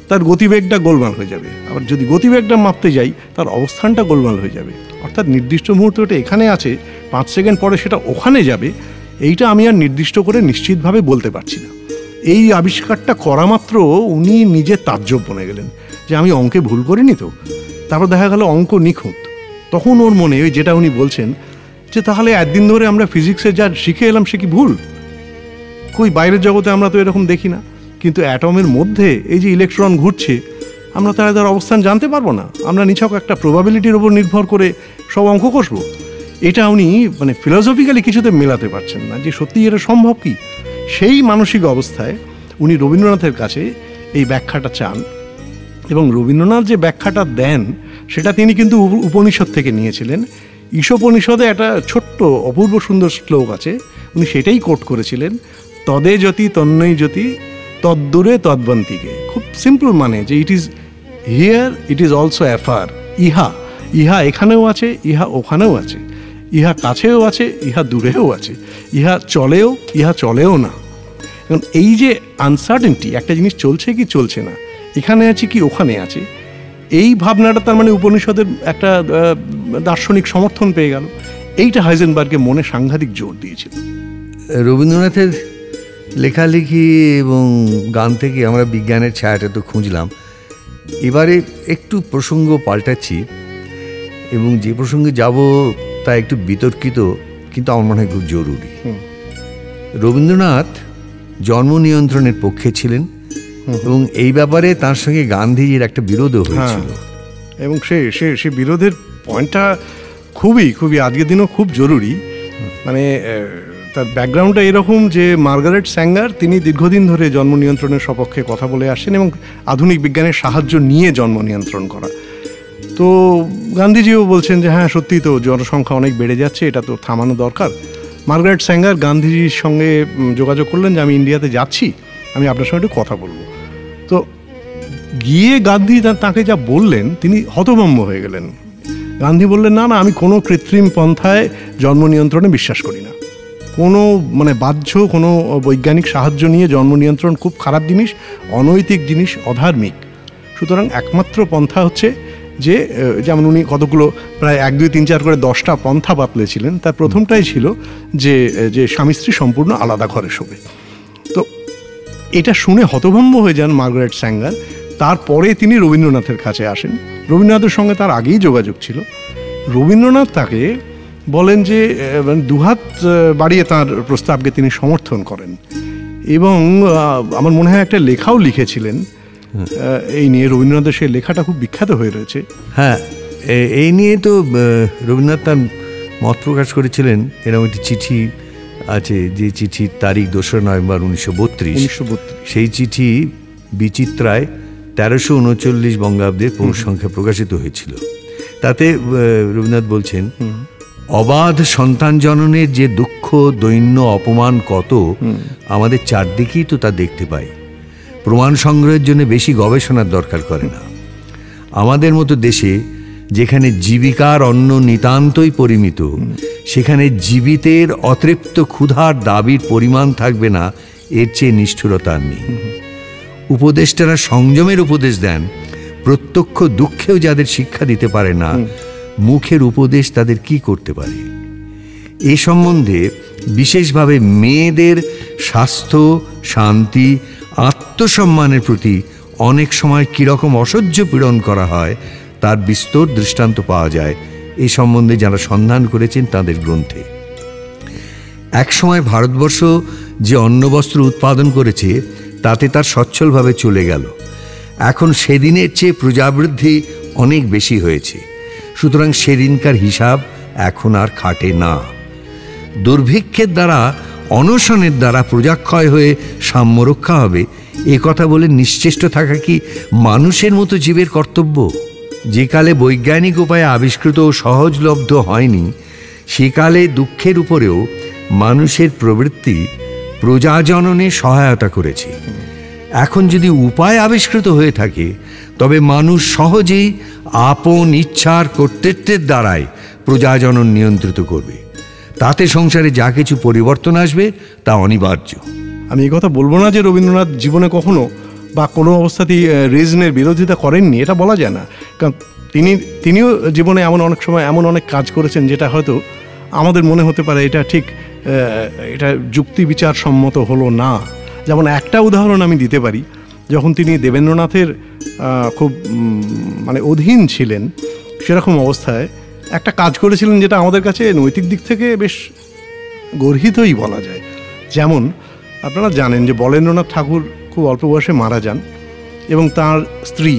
তার গতিবেগটা গোলমাল হয়ে যাবে, আবার যদি গতিবেগটা মাপতে যাই তার অবস্থানটা গোলমাল হয়ে যাবে। অর্থাৎ নির্দিষ্ট মুহূর্তে ওটা এখানে আছে, 5 সেকেন্ড পরে সেটা ওখানে যাবে, এইটা আমি আর নির্দিষ্ট করে নিশ্চিতভাবে বলতে পারছি না। এই আবিষ্কারটা করা মাত্র উনি নিজে তাজ্জব বনে গেলেন যে আমি অঙ্কে ভুল করিনি তো। তারপর দেখা গেল অঙ্ক নিখুঁত। তখন ওর মনে ওই যেটা উনি বলছেন যে তাহলে একদিন ধরে আমরা ফিজিক্সে যা শিখে এলাম সে কি ভুল? কই বাইরের জগতে আমরা তো এরকম দেখি না, কিন্তু অ্যাটমের মধ্যে এই যে ইলেকট্রন ঘুরছে আমরা তাহলে তার অবস্থান জানতে পারবো না? আমরা নিছক একটা প্রবাবিলিটির ওপর নির্ভর করে সব অঙ্ক কষবো? এটা উনি মানে ফিলসফিক্যালি কিছুতে মেলাতে পারছেন না যে সত্যি এটা সম্ভব কি। সেই মানসিক অবস্থায় উনি রবীন্দ্রনাথের কাছে এই ব্যাখ্যাটা চান এবং রবীন্দ্রনাথ যে ব্যাখ্যাটা দেন সেটা তিনি কিন্তু উপনিষদ থেকে নিয়েছিলেন। ঈশোপনিষদে একটা ছোট্ট অপূর্ব সুন্দর শ্লোক আছে, উনি সেটাই কোট করেছিলেন, তদে জ্যোতি তন্ময় জ্যোতি তদ্দূরে তদ্বন্তিকে। খুব সিম্পল মানে যে it is here it is also afar. ইহা ইহা এখানেও আছে, ইহা ওখানেও আছে, ইহা কাছেও আছে, ইহা দূরেও আছে, ইহা চলেও, ইহা চলেও না। এখন এই যে আনসার্টেনটি, একটা জিনিস চলছে কি চলছে না, এখানে আছে কি ওখানে আছে, এই ভাবনাটা তার মানে উপনিষদের একটা দার্শনিক সমর্থন পেয়ে গেল। এইটা হাইজেনবার্গের মনে সাংঘাতিক জোর দিয়েছিল। রবীন্দ্রনাথের লেখালেখি এবং গান থেকে আমরা বিজ্ঞানের ছায়াটা তো খুঁজলাম। এবারে একটু প্রসঙ্গ পাল্টাচ্ছি এবং যে প্রসঙ্গে যাব তা একটু বিতর্কিত, কিন্তু আমার মনে হয় খুব জরুরি। রবীন্দ্রনাথ জন্ম নিয়ন্ত্রণের পক্ষে ছিলেন এবং এই ব্যাপারে তার সঙ্গে গান্ধীজির একটা বিরোধও হয়েছিল এবং সে বিরোধের পয়েন্টটা খুবই আজকের দিনও খুব জরুরি। মানে তার ব্যাকগ্রাউন্ডটা এরকম যে মার্গারেট স্যাঙ্গার তিনি দীর্ঘদিন ধরে জন্ম নিয়ন্ত্রণের সপক্ষে কথা বলে আসছেন এবং আধুনিক বিজ্ঞানের সাহায্য নিয়ে জন্ম নিয়ন্ত্রণ করা। তো গান্ধীজিও বলছেন যে হ্যাঁ সত্যিই তো জনসংখ্যা অনেক বেড়ে যাচ্ছে, এটা তো থামানো দরকার। মার্গারেট স্যাঙ্গার গান্ধীজির সঙ্গে যোগাযোগ করলেন যে আমি ইন্ডিয়াতে যাচ্ছি, আমি আপনার সঙ্গে একটু কথা বলবো। তো গিয়ে গান্ধী তাকে যা বললেন তিনি হতভম্ব হয়ে গেলেন। গান্ধী বললেন না আমি কোনো কৃত্রিম পন্থায় জন্ম নিয়ন্ত্রণে বিশ্বাস করি না, কোনো মানে বাহ্য কোনো বৈজ্ঞানিক সাহায্য নিয়ে জন্ম নিয়ন্ত্রণ খুব খারাপ জিনিস, অনৈতিক জিনিস, অধার্মিক। সুতরাং একমাত্র পন্থা হচ্ছে যে যেমন উনি কতগুলো প্রায় 1, 2, 3, 4 করে 10টা পন্থা বাতলেছিলেন, তার প্রথমটাই ছিল যে স্বামী স্ত্রী সম্পূর্ণ আলাদা ঘরে শোবে। তো এটা শুনে হতভম্ব হয়ে যান মার্গারেট স্যাঙ্গার। তারপরে তিনি রবীন্দ্রনাথের কাছে আসেন। রবীন্দ্রনাথের সঙ্গে তার আগেই যোগাযোগ ছিল। রবীন্দ্রনাথ তাকে বলেন যে দুহাত বাড়িয়ে তার প্রস্তাবকে তিনি সমর্থন করেন এবং আমার মনে হয় একটা লেখাও লিখেছিলেন এই নিয়ে। রবীন্দ্রনাথের সেই লেখাটা খুব বিখ্যাত হয়ে রয়েছে। হ্যাঁ, এই নিয়ে তো রবীন্দ্রনাথ তার মত প্রকাশ করেছিলেন। এরকম একটি চিঠি আছে, যে চিঠির তারিখ 2রা নভেম্বর 1932। সেই চিঠি বিচিত্রায় 1339 বঙ্গাব্দে পৌষ সংখ্যা প্রকাশিত হয়েছিল। তাতে রবীন্দ্রনাথ বলছেন, অবাধ সন্তান জননের যে দুঃখ, দৈন্য, অপমান কত আমাদের চারদিকেই তো তা দেখতে পাই। প্রমাণ সংগ্রহের জন্য বেশি গবেষণার দরকার করে না। আমাদের মতো দেশে যেখানে জীবিকার অন্ন নিতান্তই পরিমিত, সেখানে জীবিতের অতৃপ্ত ক্ষুধার দাবির পরিমাণ থাকবে না, এর চেয়ে নিষ্ঠুরতা নেই। উপদেষ্টারা সংযমের উপদেশ দেন, প্রত্যক্ষ দুঃখেও যাদের শিক্ষা দিতে পারে না, মুখের উপদেশ তাদের কি করতে পারে? এ সম্বন্ধে বিশেষভাবে মেয়েদের স্বাস্থ্য, শান্তি, আত্মসম্মানের প্রতি অনেক সময় কীরকম অসহ্য পীড়ন করা হয় তার বিস্তর দৃষ্টান্ত পাওয়া যায় এই সম্বন্ধে যারা সন্ধান করেছেন তাদের গ্রন্থে। একসময় ভারতবর্ষ যে অন্নবস্ত্র উৎপাদন করেছে তাতে তার সচ্ছলভাবে চলে গেল। এখন সেদিনের চেয়ে প্রজাবৃদ্ধি অনেক বেশি হয়েছে, সুতরাং সেদিনকার হিসাব এখন আর খাটে না। দুর্ভিক্ষের দ্বারা, অনশনের দ্বারা প্রজাক্ষয় হয়ে সাম্য রক্ষা হবে, এ কথা বলে নিশ্চেষ্ট থাকা কি মানুষের মতো জীবের কর্তব্য? যে কালে বৈজ্ঞানিক উপায়ে আবিষ্কৃত ও সহজলব্ধ হয়নি, সেকালে দুঃখের উপরেও মানুষের প্রবৃত্তি প্রজাজননে সহায়তা করেছে। এখন যদি উপায় আবিষ্কৃত হয়ে থাকে, তবে মানুষ সহজেই আপন ইচ্ছার কর্তৃত্বের দ্বারাই প্রজাজনন নিয়ন্ত্রিত করবে। তাতে সংসারে যা কিছু পরিবর্তন আসবে তা অনিবার্য। আমি এই কথা বলবো না যে রবীন্দ্রনাথ জীবনে কখনো বা কোনো অবস্থাতেই রিজনের বিরোধিতা করেননি, এটা বলা যায় না। কারণ তিনিও জীবনে এমন অনেক সময় এমন অনেক কাজ করেছেন যেটা হয়তো আমাদের মনে হতে পারে এটা ঠিক, এটা যুক্তি বিচার সম্মত হলো না। যেমন একটা উদাহরণ আমি দিতে পারি, যখন তিনি দেবেন্দ্রনাথের খুব মানে অধীন ছিলেন, সেরকম অবস্থায় একটা কাজ করেছিলেন যেটা আমাদের কাছে নৈতিক দিক থেকে বেশ গর্হিতই বলা যায়। যেমন আপনারা জানেন যে বলেন্দ্রনাথ ঠাকুর খুব অল্প বয়সে মারা যান এবং তার স্ত্রী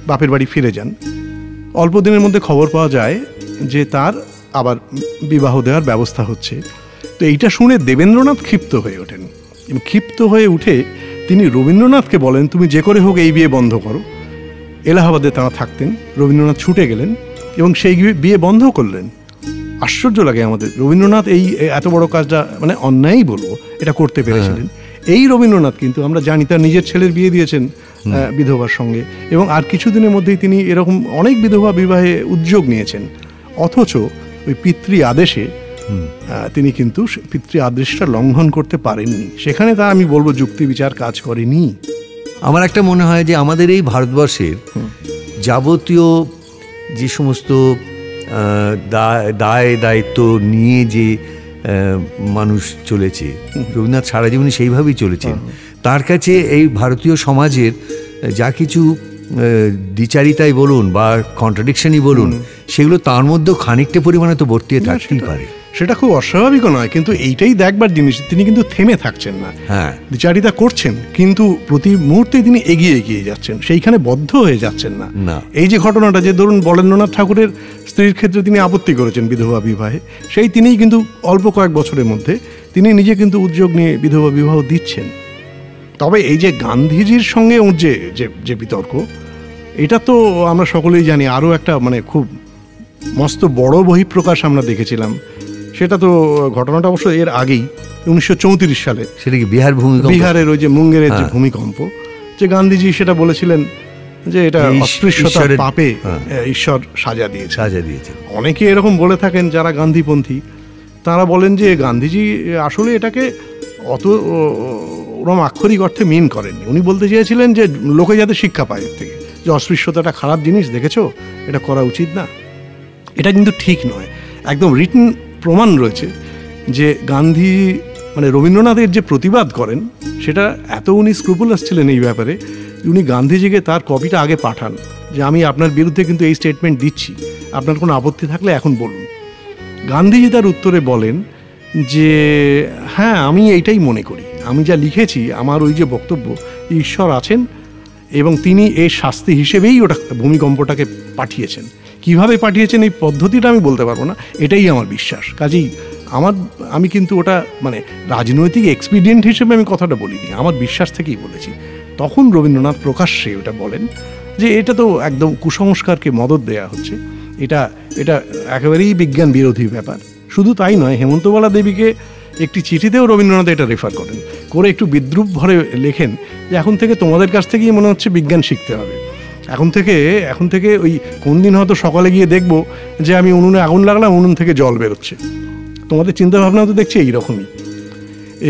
বাপের বাড়ি ফিরে যান। অল্প দিনের মধ্যে খবর পাওয়া যায় যে তার আবার বিবাহ দেওয়ার ব্যবস্থা হচ্ছে। তো এইটা শুনে দেবেন্দ্রনাথ ক্ষিপ্ত হয়ে ওঠেন এবং ক্ষিপ্ত হয়ে উঠে তিনি রবীন্দ্রনাথকে বলেন, তুমি যে করে হোক এই বিয়ে বন্ধ করো। এলাহাবাদে তাঁরা থাকতেন, রবীন্দ্রনাথ ছুটে গেলেন এবং সেই বিয়ে বন্ধ করলেন। আশ্চর্য লাগে আমাদের, রবীন্দ্রনাথ এই এত বড় কাজটা মানে অন্যায়ই বলবো, এটা করতে পেরেছিলেন। এই রবীন্দ্রনাথ কিন্তু আমরা জানি তার নিজের ছেলের বিয়ে দিয়েছেন বিধবার সঙ্গে, এবং আর কিছুদিনের মধ্যেই তিনি এরকম অনেক বিধবা বিবাহে উদ্যোগ নিয়েছেন। অথচ ওই পিতৃ আদেশে তিনি কিন্তু পিতৃ আদেশটা লঙ্ঘন করতে পারেননি। সেখানে তা আমি বলবো যুক্তি বিচার কাজ করেনি। আমার একটা মনে হয় যে আমাদের এই ভারতবর্ষের যাবতীয় যে সমস্ত দায় দায়িত্ব নিয়ে যে মানুষ চলেছে, রবীন্দ্রনাথ সারা জীবনে সেইভাবেই চলেছেন। তার কাছে এই ভারতীয় সমাজের যা কিছু দ্বিচারিতাই বলুন বা কন্ট্রাডিকশনই বলুন, সেগুলো তার মধ্যেও খানিকটা পরিমাণে তো বর্তিয়ে থাকতেই পারে। সেটা খুব অস্বাভাবিকও নয়, কিন্তু এইটাই দেখবার জিনিস, তিনি কিন্তু থেমে থাকছেন না। হ্যাঁ, দ্বিচারিতা করছেন, কিন্তু প্রতি মুহূর্তে তিনি এগিয়ে এগিয়ে যাচ্ছেন, সেইখানে বদ্ধ হয়ে যাচ্ছেন না। এই যে ঘটনাটা, যে ধরুন বলেন্দ্রনাথ ঠাকুরের স্ত্রীর ক্ষেত্রে তিনি আপত্তি করেছেন বিধবা বিবাহে, সেই তিনিই কিন্তু অল্প কয়েক বছরের মধ্যে তিনি নিজে কিন্তু উদ্যোগ নিয়ে বিধবা বিবাহ দিচ্ছেন। তবে এই যে গান্ধীজির সঙ্গে ওর যে বিতর্ক, এটা তো আমরা সকলেই জানি। আরও একটা মানে খুব মস্ত বড় বহিঃপ্রকাশ আমরা দেখেছিলাম, সেটা তো ঘটনাটা অবশ্য এর আগেই 1934 সালে, সেটা কি বিহারের ওই যে মুঙ্গেরের যে ভূমিকম্প, যে গান্ধীজি সেটা বলেছিলেন যে এটা অস্পৃশ্যতার পাপে ঈশ্বর সাজা দিয়েছে। অনেকে এরকম বলে থাকেন যারা গান্ধীপন্থী, তারা বলেন যে গান্ধীজি আসলে এটাকে অত ওরম আক্ষরিক অর্থে মিন করেননি। উনি বলতে চেয়েছিলেন যে লোকে যাতে শিক্ষা পায় এর থেকে, যে অস্পৃশ্যতাটা খারাপ জিনিস, দেখেছো, এটা করা উচিত না। এটা কিন্তু ঠিক নয়। একদম রিটেন প্রমাণ রয়েছে যে গান্ধী মানে রবীন্দ্রনাথের যে প্রতিবাদ করেন, সেটা এত উনি স্ক্রুপুলাস ছিলেন এই ব্যাপারে, উনি গান্ধীজিকে তার কপিটা আগে পাঠান যে আমি আপনার বিরুদ্ধে কিন্তু এই স্টেটমেন্ট দিচ্ছি, আপনার কোনো আপত্তি থাকলে এখন বলুন। গান্ধীজি তার উত্তরে বলেন যে হ্যাঁ, আমি এইটাই মনে করি, আমি যা লিখেছি, আমার ওই যে বক্তব্য, ঈশ্বর আছেন এবং তিনি এই শাস্তি হিসেবেই ওটা ভূমিকম্পটাকে পাঠিয়েছেন। কিভাবে পাঠিয়েছেন এই পদ্ধতিটা আমি বলতে পারবো না, এটাই আমার বিশ্বাস। কাজেই আমি কিন্তু ওটা মানে রাজনৈতিক এক্সপিডিয়েন্ট হিসেবে আমি কথাটা বলিনি, আমার বিশ্বাস থেকেই বলেছি। তখন রবীন্দ্রনাথ প্রকাশ্যে ওটা বলেন যে এটা তো একদম কুসংস্কারকে মদত দেয়া হচ্ছে, এটা একেবারেই বিজ্ঞান বিরোধী ব্যাপার। শুধু তাই নয়, হেমন্তবালা দেবীকে একটি চিঠিতেও রবীন্দ্রনাথ এটা রেফার করেন, করে একটু বিদ্রুপ ভরে লেখেন যে এখন থেকে তোমাদের কাছ থেকেই মনে হচ্ছে বিজ্ঞান শিখতে হবে। এখন থেকে ওই কোন দিন হয়তো সকালে গিয়ে দেখবো যে আমি উনুনে আগুন লাগলাম, উনুন থেকে জল বেরোচ্ছে। তোমাদের চিন্তাভাবনাও তো দেখছি এইরকমই।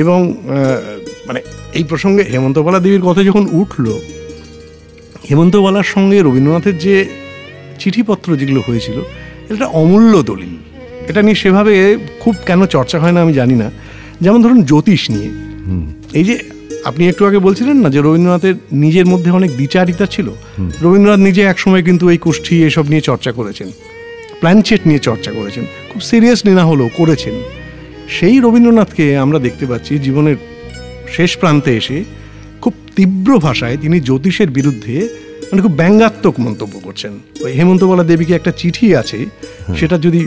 এবং মানে এই প্রসঙ্গে হেমন্তবালা দেবীর কথা যখন উঠল, হেমন্তবালার সঙ্গে রবীন্দ্রনাথের যে চিঠিপত্র যেগুলো হয়েছিল, এটা অমূল্য দলিল। এটা নিয়ে সেভাবে খুব কেন চর্চা হয় না আমি জানি না। যেমন ধরুন জ্যোতিষ নিয়ে, এই যে আপনি একটু আগে বলছিলেন না যে রবীন্দ্রনাথের নিজের মধ্যে অনেক দ্বিচারিতা ছিল। রবীন্দ্রনাথ নিজে একসময় কিন্তু এই কুষ্ঠি এসব নিয়ে চর্চা করেছেন, প্ল্যানচেট নিয়ে চর্চা করেছেন, খুব সিরিয়াসলি না হলেও করেছেন। সেই রবীন্দ্রনাথকে আমরা দেখতে পাচ্ছি জীবনের শেষ প্রান্তে এসে খুব তীব্র ভাষায় তিনি জ্যোতিষের বিরুদ্ধে মানে খুব ব্যঙ্গাত্মক মন্তব্য করছেন। ওই হেমন্তবালা দেবীকে একটা চিঠি আছে, সেটা যদি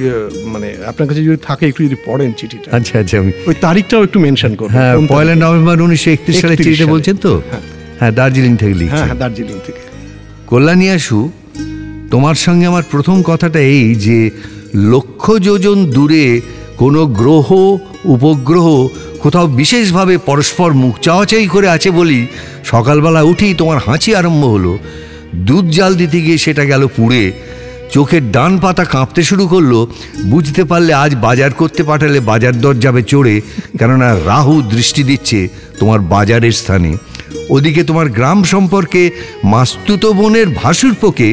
মানে আপনার কাছে যদি থাকে একটু যদি পড়েন চিঠিটা। আচ্ছা আমি ওই তারিখটাও একটু মেনশন করবেন। হ্যাঁ, 1 নভেম্বর 1931 সালে চিঠিটা বলছেন তো? হ্যাঁ, দার্জিলিং থেকে লিখছি। হ্যাঁ, দার্জিলিং থেকে। কল্যাণীয়াসু, তোমার সঙ্গে আমার প্রথম কথাটা এই যে লক্ষ যোজন দূরে কোনো গ্রহ উপগ্রহ কোথাও বিশেষভাবে পরস্পর মুখ চাওয়াচাই করে আছে বলি সকালবেলা উঠেই তোমার হাঁচি আরম্ভ হলো। দুধ জাল দিতে গিয়ে সেটা গেল পুড়ে, চোখের ডান পাতা কাঁপতে শুরু করলো। বুঝতে পারলে আজ বাজার করতে পাঠালে বাজার দর যাবে চড়ে, কেননা রাহু দৃষ্টি দিচ্ছে তোমার বাজারের স্থানে। ওদিকে তোমার গ্রাম সম্পর্কে মাস্তুত বোনের ভাসুরপোকে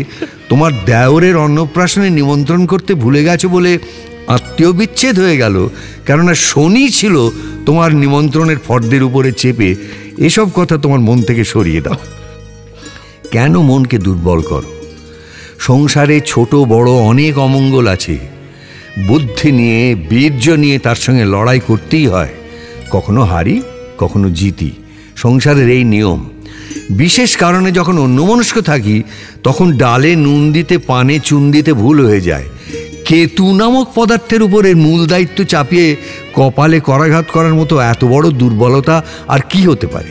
তোমার দেওরের অন্নপ্রাশনে নিমন্ত্রণ করতে ভুলে গেছো বলে আত্মীয় বিচ্ছেদ হয়ে গেল, কেননা শনি ছিল তোমার নিমন্ত্রণের ফর্দের উপরে চেপে। এসব কথা তোমার মন থেকে সরিয়ে দাও। কেন মনকে দুর্বল করো? সংসারে ছোট বড় অনেক অমঙ্গল আছে, বুদ্ধি নিয়ে বীর্য নিয়ে তার সঙ্গে লড়াই করতেই হয়। কখনো হারি কখনো জিতি, সংসারের এই নিয়ম। বিশেষ কারণে যখন অন্যমনস্ক থাকি তখন ডালে নুন দিতে পানে চুন দিতে ভুল হয়ে যায়। কেতু নামক পদার্থের উপরে মূল দায়িত্ব চাপিয়ে কপালে করাঘাত করার মতো এত বড় দুর্বলতা আর কি হতে পারে?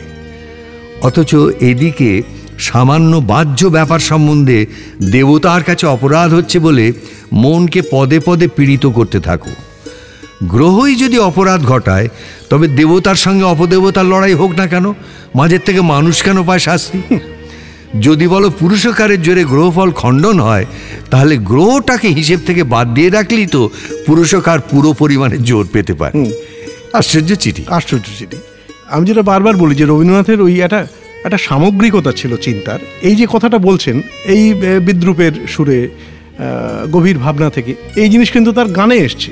অথচ এদিকে সামান্য বাহ্য ব্যাপার সম্বন্ধে দেবতার কাছে অপরাধ হচ্ছে বলে মনকে পদে পদে পীড়িত করতে থাকো। গ্রহই যদি অপরাধ ঘটায় তবে দেবতার সঙ্গে অপদেবতার লড়াই হোক না কেন, মাঝের থেকে মানুষ কেন পায় শাস্তি? যদি বলো পুরুষকারের জোরে গ্রহফল খণ্ডন হয়, তাহলে গ্রহটাকে হিসেব থেকে বাদ দিয়ে রাখলেই তো পুরুষকার পুরো পরিমাণে জোর পেতে পারে। আশ্চর্য চিঠি। আমি যেটা বারবার বলি যে রবীন্দ্রনাথের ওই একটা সামগ্রিকতা ছিল চিন্তার। এই যে কথাটা বলছেন, এই বিদ্রুপের সুরে, গভীর ভাবনা থেকে এই জিনিস কিন্তু তার গানে এসছে।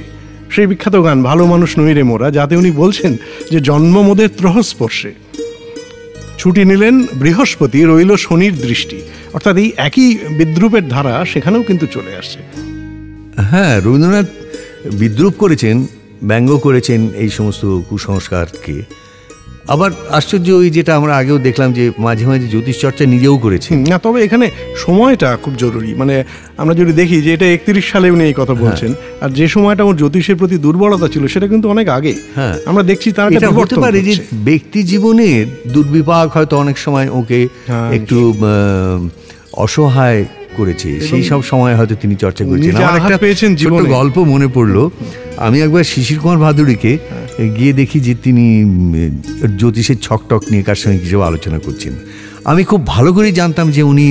সেই বিখ্যাত গান ভালো মানুষ নই রে মোরা, যাতে উনি বলছেন যে জন্ম মোদের ত্রহস্পর্শে, ছুটি নিলেন বৃহস্পতি, রইল শনির দৃষ্টি। অর্থাৎ এই একই বিদ্রুপের ধারা সেখানেও কিন্তু চলে আসছে। হ্যাঁ, রবীন্দ্রনাথ বিদ্রুপ করেছেন, ব্যঙ্গ করেছেন এই সমস্ত কুসংস্কারকে। আবার আশ্চর্য ওই যেটা আমরা আগেও দেখলাম যে মাঝে মাঝে জ্যোতিষ চর্চা নিজেও করেছেন। না, তবে এখানে সময়টা খুব জরুরি। মানে আমরা যদি দেখি যে এটা 31 সালে উনি এই কথা বলছেন, আর যে সময়টা ওর জ্যোতিষের প্রতি দুর্বলতা ছিল সেটা কিন্তু অনেক আগে। হ্যাঁ, আমরা দেখছি তার এটা হতে পারে যে ব্যক্তি জীবনের দুর্বিপাক হয়তো অনেক সময় ওকে একটু অসহায় করেছে, সেই সব সময় হয়তো তিনি চর্চা করেছেন। আমার একটা ছোট গল্প মনে পড়লো। আমি একবার শিশির কুমার ভাদুড়িকে গিয়ে দেখি যে তিনি জ্যোতিষের ছকটক নিয়ে কার সঙ্গে কিছু আলোচনা করছেন। আমি খুব ভালো করেই জানতাম যে উনি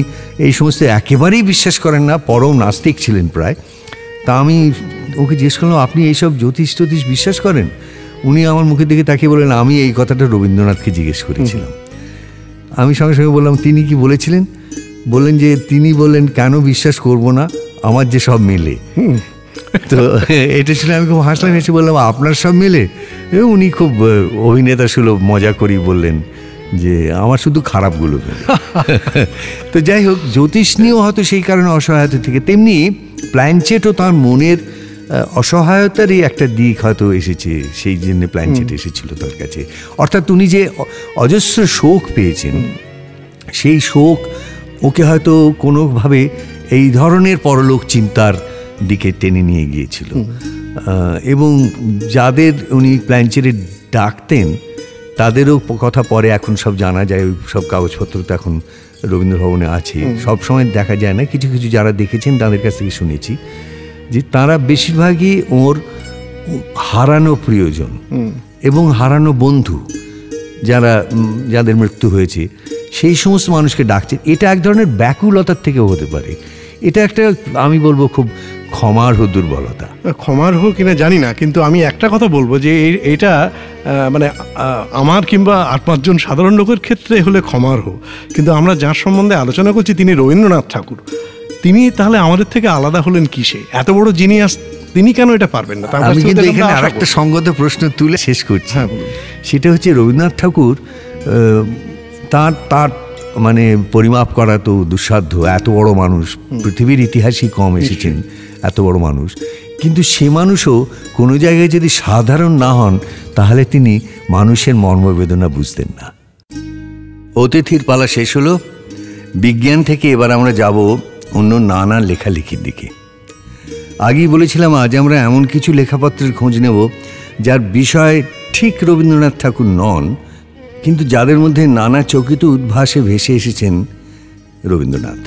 এই সমস্ত একেবারেই বিশ্বাস করেন না, পরম নাস্তিক ছিলেন প্রায়। তা আমি ওকে জিজ্ঞেস করলাম, আপনি এইসব জ্যোতিষ বিশ্বাস করেন? উনি আমার মুখের দিকে তাকিয়ে বললেন, আমি এই কথাটা রবীন্দ্রনাথকে জিজ্ঞেস করেছিলাম। আমি সঙ্গে সঙ্গে বললাম, তিনি কি বলেছিলেন? বললেন যে তিনি বললেন, কেন বিশ্বাস করব না, আমার যে সব মেলে। তো এটা শুনে আমি খুব হাসলাম, এসে বললাম, আপনার সব মেলে? উনি খুব অভিনেতা সুলভ মজা করেই বললেন যে আমার শুধু খারাপগুলো মেলে। তো যাই হোক, জ্যোতিষ নিয়েও হয়তো সেই কারণে অসহায়তা থেকে, তেমনি প্ল্যানচেটও তার মনের অসহায়তারই একটা দিক হয়তো এসেছে, সেই জন্য প্ল্যানচেট এসেছিল তার কাছে। অর্থাৎ উনি যে অজস্র শোক পেয়েছেন, সেই শোক ওকে হয়তো কোনোভাবে এই ধরনের পরলোক চিন্তার দিকে টেনে নিয়ে গিয়েছিল। এবং যাদের উনি প্ল্যানচেরে ডাকতেন তাদেরও কথা পরে এখন সব জানা যায়, ওই সব কাগজপত্র তো এখন রবীন্দ্র ভবনে আছে, সব সময় দেখা যায় না, কিছু কিছু যারা দেখেছেন তাদের কাছ থেকে শুনেছি যে তারা বেশিরভাগই ওর হারানো প্রিয়জন এবং হারানো বন্ধু যাদের মৃত্যু হয়েছে সেই সমস্ত মানুষকে ডাকছেন। এটা এক ধরনের ব্যাকুলতার থেকেও হতে পারে, এটা একটা আমি বলবো খুব ক্ষমার হোক দুর্বলতা। ক্ষমার হোক কিনা জানি না, কিন্তু আমি একটা কথা বলবো যে এটা মানে আমার কিংবা 8-5 জন সাধারণ লোকের ক্ষেত্রে হলে ক্ষমার হোক, কিন্তু আমরা যার সম্বন্ধে আলোচনা করছি তিনি রবীন্দ্রনাথ ঠাকুর, তিনি তাহলে আমাদের থেকে আলাদা হলেন কিসে? এত বড় জিনিয়াস তিনি কেন এটা পারবেন না? আমি কিন্তু এখানে আর একটা সঙ্গত প্রশ্ন তুলে শেষ করছি। সেটা হচ্ছে রবীন্দ্রনাথ ঠাকুর তার মানে পরিমাপ করা তো দুঃসাধ্য, এত বড় মানুষ, পৃথিবীর ইতিহাসই কম এসেছেন এত বড় মানুষ, কিন্তু সে মানুষও কোনো জায়গায় যদি সাধারণ না হন তাহলে তিনি মানুষের মর্মবেদনা বুঝতেন না। অতিথির পালা শেষ হলো। বিজ্ঞান থেকে এবার আমরা যাব অন্য নানা লেখালেখির দিকে। আগেই বলেছিলাম আজ আমরা এমন কিছু লেখাপত্রের খোঁজ নেব যার বিষয় ঠিক রবীন্দ্রনাথ ঠাকুর নন, কিন্তু যাদের মধ্যে নানা চকিত উদ্ভাসে ভেসে এসেছেন রবীন্দ্রনাথ,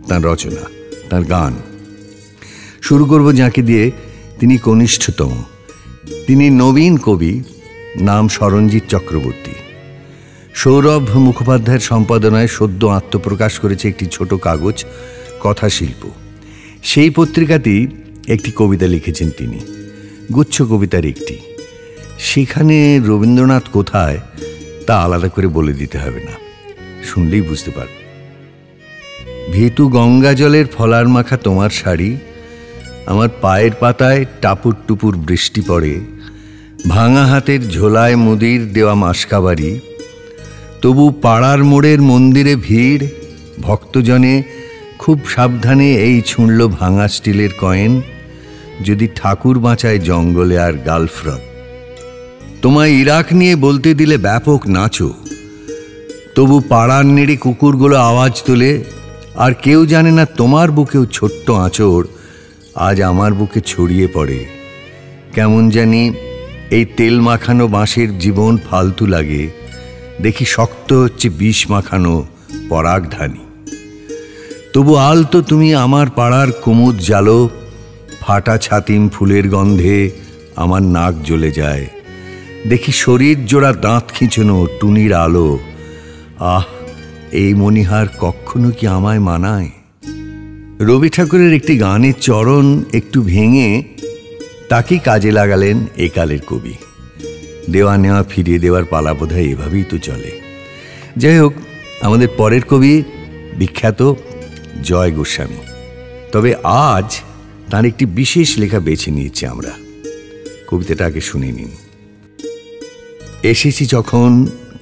তাঁর রচনা, তাঁর গান। শুরু করব যাকে দিয়ে, তিনি কনিষ্ঠতম, তিনি নবীন কবি, নাম সরঞ্জিৎ চক্রবর্তী। সৌরভ মুখোপাধ্যায়ের সম্পাদনায় সদ্য আত্মপ্রকাশ করেছে একটি ছোট কাগজ কথাশিল্প। সেই পত্রিকাতেই একটি কবিতা লিখেছেন তিনি, গুচ্ছ কবিতার একটি। সেখানে রবীন্দ্রনাথ কোথায় তা আলাদা করে বলে দিতে হবে না, শুনলেই বুঝতে পারবে। ভীতু গঙ্গা জলের ফলার মাখা তোমার শাড়ি, আমার পায়ের পাতায় টাপুর টুপুর বৃষ্টি পড়ে, ভাঙা হাতের ঝোলায় মুদির দেওয়া মাসকাবারি, তবু পাড়ার মোড়ের মন্দিরে ভিড়, ভক্তজনে খুব সাবধানে এই ছুঁড়ল ভাঙা স্টিলের কয়েন, যদি ঠাকুর বাঁচায় জঙ্গলে আর গালফ্রড। তোমায় ইরাক নিয়ে বলতে দিলে ব্যাপক নাচো, তবু পাড়ার নেড়ে কুকুরগুলো আওয়াজ তোলে, আর কেউ জানে না তোমার বুকেও ছোট্ট আঁচড় আজ আমার বুকে ছড়িয়ে পড়ে। কেমন জানি এই তেল মাখানো বাঁশের জীবন ফালতু লাগে, দেখি শক্ত হচ্ছে বিষ মাখানো পরাগধানী। তবু আলতো তুমি আমার পাড়ার কুমুদ জালো, ফাটা ছাতিম ফুলের গন্ধে আমার নাক জ্বলে যায়, দেখি শরীর জোড়া দাঁত খিঁচনো টুনির আলো, আহ এই মণিহার কখনো কি আমায় মানায়। রবি ঠাকুরের একটি গানের চরণ একটু ভেঙে তাকে কাজে লাগালেন একালের কবি। দেওয়া নেওয়া ফিরিয়ে দেওয়ার পালা বোধহয় এভাবেই তো চলে। যাই হোক, আমাদের পরের কবি বিখ্যাত জয় গোস্বামী। তবে আজ তার একটি বিশেষ লেখা বেছে নিয়েছি আমরা। কবিতাটা আগে শুনে নিন। এসেছি যখন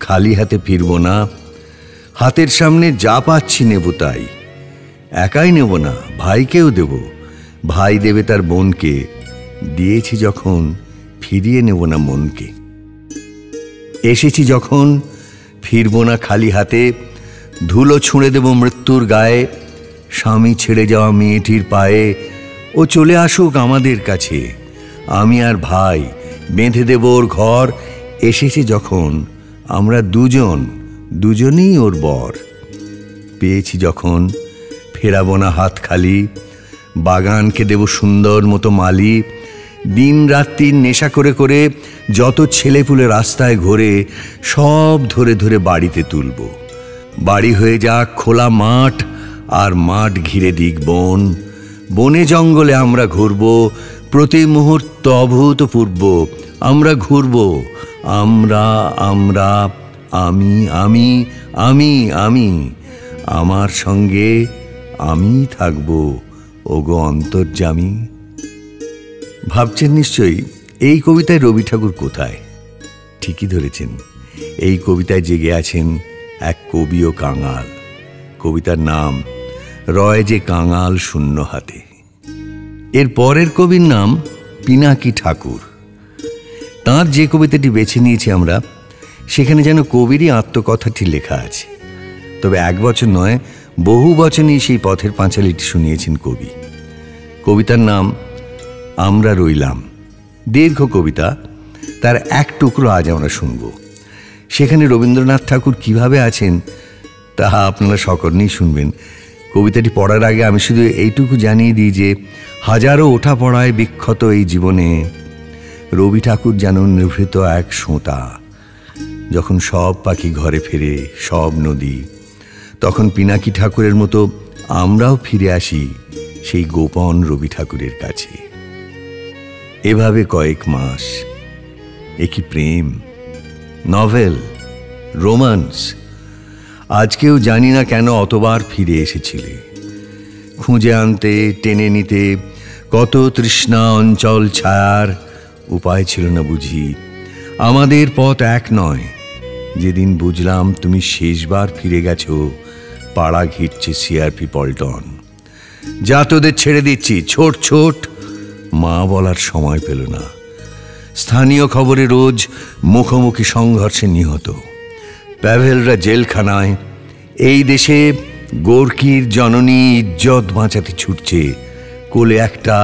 খালি হাতে ফিরব না, হাতের সামনে যা পাচ্ছি নেব তাই, একাই নেব না ভাইকেও দেব, ভাই দেবে তার বোনকে, দিয়েছি যখন ফিরিয়ে নেব না মনকে। এসেছি যখন ফিরব না খালি হাতে, ধুলো ছুঁড়ে দেব মৃত্যুর গায়ে, স্বামী ছেড়ে যাওয়া মেয়েটির পায়ে, ও চলে আসুক আমাদের কাছে, আমি আর ভাই বেঁধে দেব ওর ঘর। এসেছি যখন আমরা দুজনই ওর বর, পেয়েছি যখন ফেরাবো না হাত খালি, বাগানকে দেব সুন্দর মতো মালি, দিন রাত্রি নেশা করে করে যত ছেলেপুলে রাস্তায় ঘোরে সব ধরে ধরে বাড়িতে তুলব। বাড়ি হয়ে যাক খোলা মাঠ, আর মাঠ ঘিরে দিক বন, বনে জঙ্গলে আমরা ঘুরব, প্রতি মুহূর্ত অভূতপূর্ব আমরা ঘুরব, আমরা আমরা আমি আমি আমি আমি, আমার সঙ্গে আমি থাকব ওগো অন্তর্যামী। ভাবছেন নিশ্চয়ই এই কবিতায় রবি ঠাকুর কোথায়? ঠিকই ধরেছেন, এই কবিতায় জেগে আছেন এক কবি ও কাঙাল। কবিতার নাম রয় যে কাঙাল শূন্য হাতে। এর পরের কবির নাম পিনাকি ঠাকুর। তাঁর যে কবিতাটি বেছে নিয়েছি আমরা, সেখানে যেন কবিরই আত্মকথাটি লেখা আছে। তবে এক বছর নয়, বহু বচনেই সেই পথের পাঁচালীটি শুনিয়েছেন কবি। কবিতার নাম আমরা রইলাম। দীর্ঘ কবিতা, তার এক টুকরো আজ আমরা শুনব। সেখানে রবীন্দ্রনাথ ঠাকুর কিভাবে আছেন তাহা আপনারা সকলেই শুনবেন। কবিতাটি পড়ার আগে আমি শুধু এইটুকু জানিয়ে দিই যে হাজারো ওঠা পড়ায় বিক্ষত এই জীবনে রবি ঠাকুর যেন নিভৃত এক সোঁতা। যখন সব পাখি ঘরে ফেরে, সব নদী, তখন পিনাকি ঠাকুরের মতো আমরাও ফিরে আসি সেই গোপন রবি ঠাকুরের কাছে। এভাবে কয়েক মাস, একই প্রেম, নভেল, রোমান্স। আজকেও জানি না কেন অতবার ফিরে এসেছিলে। খুঁজে আনতে, টেনে নিতে কত তৃষ্ণা অঞ্চল ছায়ার উপায় ছিল না বুঝি। আমাদের পথ এক নয়। যেদিন বুঝলাম তুমি শেষবার ফিরে গেছো, পাড়া ঘিরছে সিআরপি পল্টন। যা তোদের ছেড়ে দিচ্ছি, ছোট ছোট। মা বলার সময় পেল না। স্থানীয় খবরে রোজ মুখোমুখি সংঘর্ষে নিহত। প্যাভেলরা জেলখানায়। এই দেশে গোর্কির জননী ইজ্জত বাঁচাতে ছুটছে। কোলে একটা,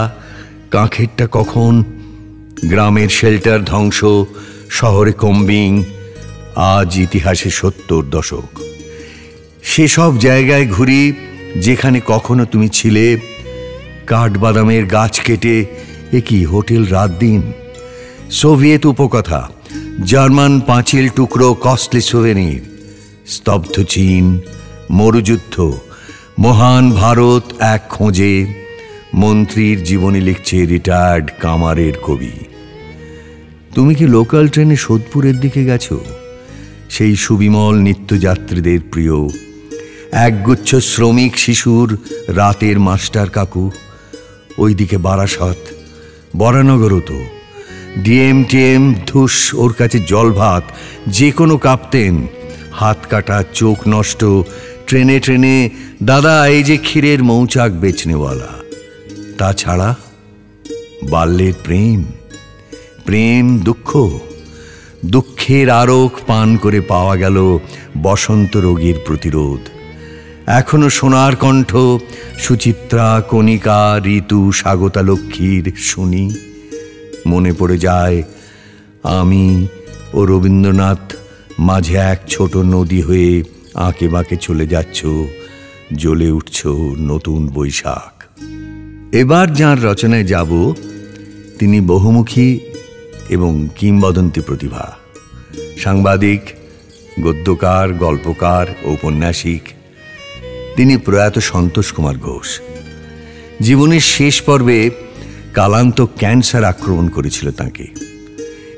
কাঁখেরটা কখন। গ্রামের শেল্টার ধ্বংস, শহরে কম্বিং। আজ ইতিহাসে 70 দশক। সেসব জায়গায় ঘুরি যেখানে কখনো তুমি ছিলে। কাঠবাদামের গাছ কেটে একই হোটেল রাত দিন। সোভিয়েত উপকথা, জার্মান পাঁচিল টুকরো, কস্টলি সুভেনির। স্তব্ধ চীন, মরুযুদ্ধ, মহান ভারত এক খোঁজে। মন্ত্রীর জীবনী লিখছে রিটায়ার্ড কামারের কবি। তুমি কি লোকাল ট্রেনে সোদপুরের দিকে গেছো? সেই সুবিমল নিত্যযাত্রীদের প্রিয় একগুচ্ছ শ্রমিক শিশুর রাতের মাস্টার কাকু। ওইদিকে বারাসত, বরানগরও তো। ডিএম টিএম ধুস, ওর কাছে জল ভাত যে কোনো কাঁপতেন। হাত কাটা, চোখ নষ্ট, ট্রেনে ট্রেনে দাদা এই যে ক্ষীরের মৌচাক বেচনেওয়ালা। তাছাড়া বাল্যের প্রেম, প্রেম দুঃখ, দুঃখের আরোক পান করে পাওয়া গেল বসন্ত রোগীর প্রতিরোধ। এখনো সোনার কণ্ঠ সুচিত্রা, কণিকা, ঋতু, স্বাগতা লক্ষ্মীর শুনি। মনে পড়ে যায় আমি ও রবীন্দ্রনাথ মাঝে এক ছোট নদী হয়ে আঁকে বাঁকে চলে যাচ্ছ, জ্বলে উঠছ নতুন বৈশাখ। এবার যার রচনায় যাব তিনি বহুমুখী এবং কিংবদন্তি প্রতিভা। সাংবাদিক, গদ্যকার, গল্পকার, ঔপন্যাসিক। তিনি প্রয়াত সন্তোষ কুমার ঘোষ। জীবনের শেষ পর্বে কালান্ত ক্যান্সার আক্রমণ করেছিল তাঁকে।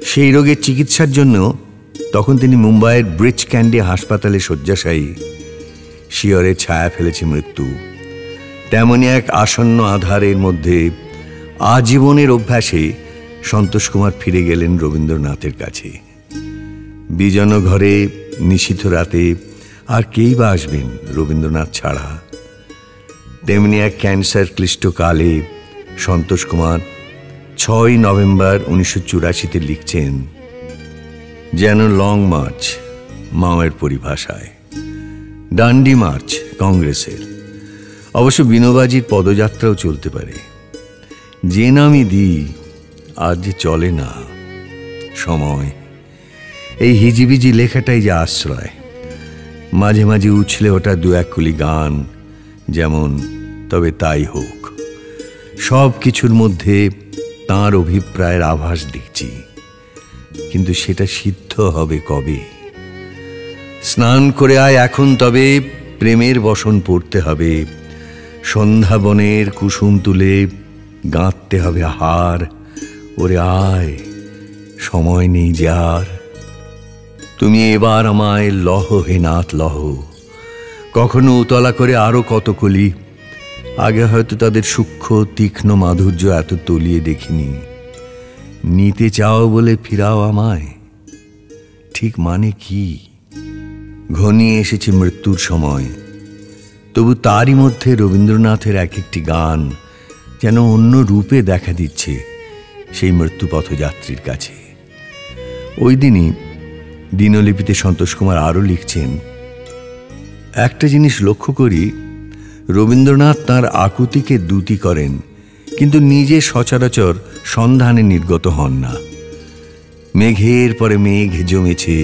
সেই রোগের চিকিৎসার জন্য তখন তিনি মুম্বাইয়ের ব্রিচ ক্যান্ডি হাসপাতালে শয্যাশায়ী। শিয়রে ছায়া ফেলেছে মৃত্যু। তেমনই এক আসন্ন আধারের মধ্যে আজীবনের অভ্যাসে সন্তোষ কুমার ফিরে গেলেন রবীন্দ্রনাথের কাছে। বিজন ঘরে নিশীথ রাতে আর কেই বা আসবেন রবীন্দ্রনাথ ছাড়া। তেমনি এক ক্যান্সার ক্লিষ্ট কালে সন্তোষ কুমার 6 নভেম্বর 1984 লিখছেন, যেন লং মার্চ মাওয়ের পরিভাষায়, ডান্ডি মার্চ কংগ্রেসের। অবশ্য বিনোবাজির পদযাত্রাও চলতে পারে। যে নামই দিই আজ যে চলে না সময়। এই হিজিবিজি লেখাটাই যে আশ্রয়। মাঝে মাঝে উছলে ওটা দু এক কুলি গান, যেমন তবে তাই হোক। সব কিছুর মধ্যে তাঁর অভিপ্রায়ের আভাস দেখছি, কিন্তু সেটা সিদ্ধ হবে কবে? স্নান করে আয় এখন, তবে প্রেমের বসন পড়তে হবে। সন্ধ্যাবনের কুসুম তুলে গাঁথতে হবে হার। ওরে আয়, সময় নেই যে আর। তুমি এবার আমায় লহ হে নাথ লহ। কখনো উতলা করে আরো কত কলি। আগে হয়তো তাদের সূক্ষ্ম তীক্ষ্ণ মাধুর্য এত তলিয়ে দেখিনি। নিতে চাও বলে ফিরাও আমায়, ঠিক মানে কি? ঘনিয়ে এসেছে মৃত্যুর সময়, তবু তারই মধ্যে রবীন্দ্রনাথের এক একটি গান যেন অন্য রূপে দেখা দিচ্ছে সেই মৃত্যু পথযাত্রীর কাছে। ওই দিনই দিনলিপিতে সন্তোষ কুমার আরও লিখছেন, একটা জিনিস লক্ষ্য করি, রবীন্দ্রনাথ তাঁর আকুতিকে দ্যুতি করেন, কিন্তু নিজে সচরাচর সন্ধানে নির্গত হন না। মেঘের পরে মেঘ জমেছে,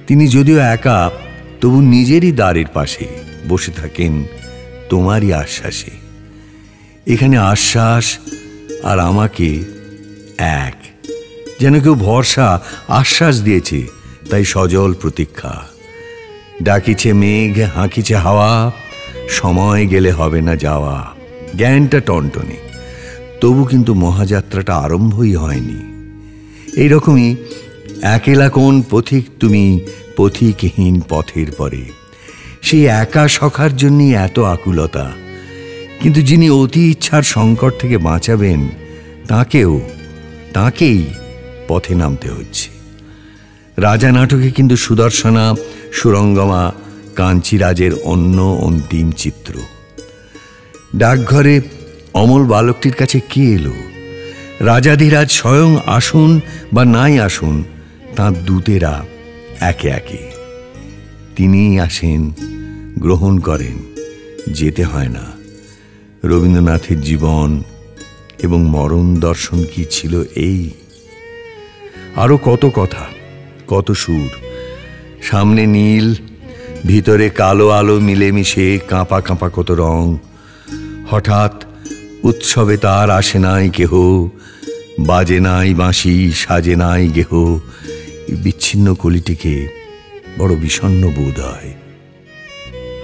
তিনি যদিও একা, তবু নিজেরই দ্বারের পাশে বসে থাকেন তোমারই আশ্বাসে। এখানে আশ্বাস আর আমাকে এক, যেন কেউ ভরসা আশ্বাস দিয়েছে, তাই সজল প্রতীক্ষা। ডাকিছে মেঘ, হাঁকিছে হাওয়া, সময় গেলে হবে না যাওয়া। জ্ঞানটা টনটনে, তবু কিন্তু মহাযাত্রাটা আরম্ভই হয়নি। এইরকমই একেলা কোন পথিক তুমি, পথিকহীন পথের পরে। সেই একা সখার জন্যই এত আকুলতা, কিন্তু যিনি অতি ইচ্ছার সংকট থেকে বাঁচাবেন তাঁকেই পথে নামতে হচ্ছে। রাজা নাটকে কিন্তু সুদর্শনা, সুরঙ্গমা কাঞ্চিরাজের অন্য অন্তিম চিত্র। ডাকঘরে অমল বালকটির কাছে কে এলো? রাজাধিরাজ স্বয়ং আসুন বা নাই আসুন, তাঁর দূতেরা একে একে। তিনিই আসেন, গ্রহণ করেন, যেতে হয় না। রবীন্দ্রনাথের জীবন এবং মরণ দর্শন কি ছিল এই? আরো কত কথা, কত সুর। সামনে নীল, ভিতরে কালো আলো মিলেমিশে কাঁপা কাঁপা কত রং। হঠাৎ উৎসবে তার আসে নাই কেহ, বাজে নাই বাঁশি, সাজে নাই গেহ। বিচ্ছিন্ন কলিটিকে বড় বিষণ্ণ বোধ হয়।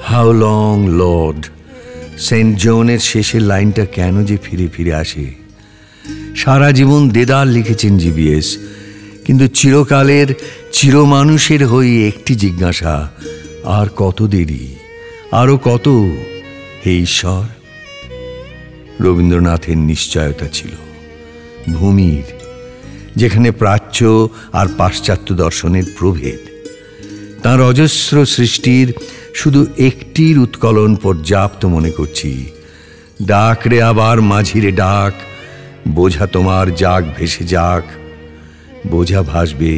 হাউ লং লর্ড, সেন্ট জনের শেষের লাইনটা কেন যে ফিরে ফিরে আসে। সারা জীবন দেদার লিখেছেন জিবিএস, কিন্তু চিরকালের চিরমানুষের হয়ে একটি জিজ্ঞাসা, আর কত দেরি, আরো কত, হে ঈশ্বর। রবীন্দ্রনাথের নিশ্চয়তা ছিল ভূমির, যেখানে প্রাচ্য আর পাশ্চাত্য দর্শনের প্রভেদ। তাঁর অজস্র সৃষ্টির শুধু একটির উৎকলন পর্যাপ্ত মনে করছি। ডাক রে আবার মাঝিরে ডাক, বোঝা তোমার যাক ভেসে যাক। বোঝা ভাসবে,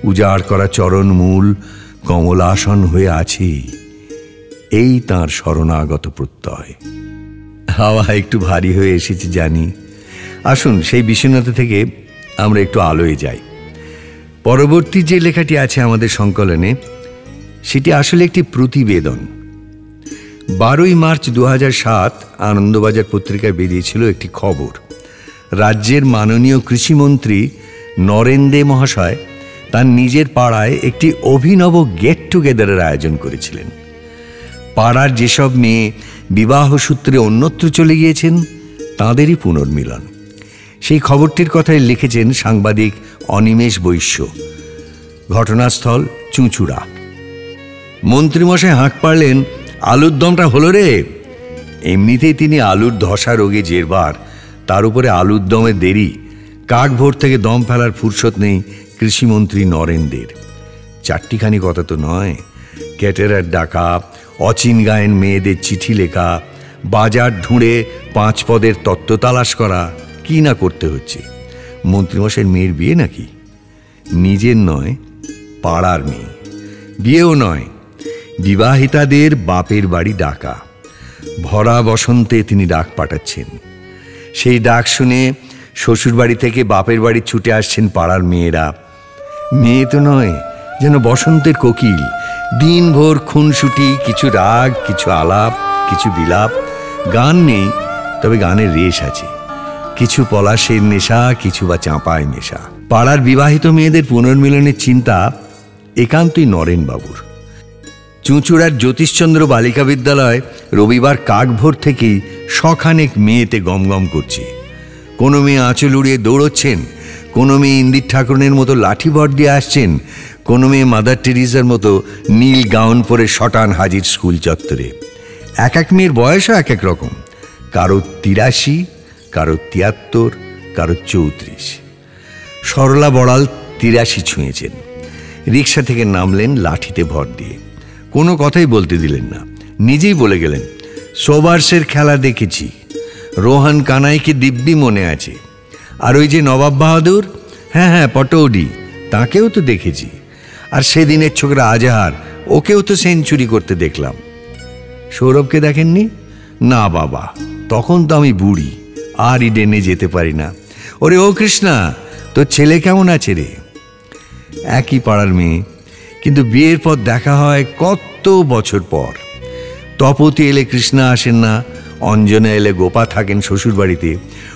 উজাড় করা চরণ মূল কমলাসন হয়ে আছে, এই তাঁর শরণাগত প্রত্যয়। হাওয়া একটু ভারী হয়ে এসেছে জানি। আসুন সেই বিষণ্ণতা থেকে আমরা একটু আলোয় যাই। পরবর্তী যে লেখাটি আছে আমাদের সংকলনে, সেটি আসলে একটি প্রতিবেদন। 12ই মার্চ 2007 আনন্দবাজার পত্রিকায় বেরিয়েছিল একটি খবর। রাজ্যের মাননীয় কৃষিমন্ত্রী নরেন দে মহাশয় তার নিজের পাড়ায় একটি অভিনব গেট টুগেদারের আয়োজন করেছিলেন। পাড়ার যেসব মেয়ে বিবাহ সূত্রে অন্যত্র চলে গিয়েছেন, তাঁদেরই পুনর্মিলন। সেই খবরটির কথাই লিখেছেন সাংবাদিক অনিমেষ বৈশ্য। ঘটনাস্থল চুঁচুড়া। মন্ত্রীমশাই হাঁক পারলেন, আলুর দমটা হলো রে। এমনিতেই তিনি আলুর ধসা রোগে জেরবার, তার উপরে আলুর দমে দেরি। কাক ভোর থেকে দম ফেলার ফুরসত নেই কৃষিমন্ত্রী নরেনদের। চারটিখানি কথা তো নয়, ক্যাটেরার ডাকা, অচিন গায়েন মেয়েদের চিঠি লেখা, বাজার ঢুঁড়ে 5 পদের তত্ত্ব তালাশ করা, কি না করতে হচ্ছে। মন্ত্রীমশাইয়ের মেয়ের বিয়ে নাকি? নিজের নয়, পাড়ার মেয়ে। বিয়েও নয়, বিবাহিতাদের বাপের বাড়ি ডাকা। ভরা বসন্তে তিনি ডাক পাঠাচ্ছেন। সেই ডাক শুনে শ্বশুর বাড়ি থেকে বাপের বাড়ি ছুটে আসছেন পাড়ার মেয়েরা। মেয়ে তো নয়, যেন বসন্তের কোকিল। দিনভর খুনসুটি, কিছু রাগ, কিছু আলাপ, কিছু বিলাপ। গান নেই, তবে গানের রেশ আছে। কিছু পলাশের নেশা, কিছু বা চাঁপায় মেশা। পাড়ার বিবাহিত মেয়েদের পুনর্মিলনের চিন্তা একান্তই নরেনবাবুর। চুঁচুড়ার জ্যোতিষচন্দ্র বালিকা বিদ্যালয় রবিবার কাকভোর থেকেই শখানেক মেয়েতে গমগম করছে। কোনো মেয়ে আঁচল উড়িয়ে দৌড়চ্ছেন, কোনো মেয়ে ইন্দির ঠাকুরের মতো লাঠি ভর দিয়ে আসছেন, কোনো মেয়ে মাদার টেরিজার মতো নীল গাউন পরে শটান হাজির স্কুল চত্বরে। এক এক মেয়ের বয়সও এক এক রকম। কারো 83, কারো 73, কারো 34। সরলা বড়াল 83 ছুঁয়েছেন। রিক্সা থেকে নামলেন লাঠিতে ভর দিয়ে। কোনো কথাই বলতে দিলেন না, নিজেই বলে গেলেন, সোবার্সের খেলা দেখেছি, রোহান কানাইকে দিব্যি মনে আছে। আর ওই যে নবাব বাহাদুর, হ্যাঁ পটৌডি, তাকেও তো দেখেছি। আর সেদিনের ছোকরা আজাহার, ওকেও তো সেঞ্চুরি করতে দেখলাম। সৌরভকে দেখেননি? না বাবা, তখন তো আমি বুড়ি, আর ইডেনে যেতে পারি না। ওরে ও কৃষ্ণা, তোর ছেলে কেমন আছে রে? একই পাড়ার মেয়ে, কিন্তু বিয়ের পর দেখা হয় কত বছর পর। তপতি এলে কৃষ্ণা আসেন না, অঞ্জনা এলে গোপা থাকেন শ্বশুর বাড়িতে।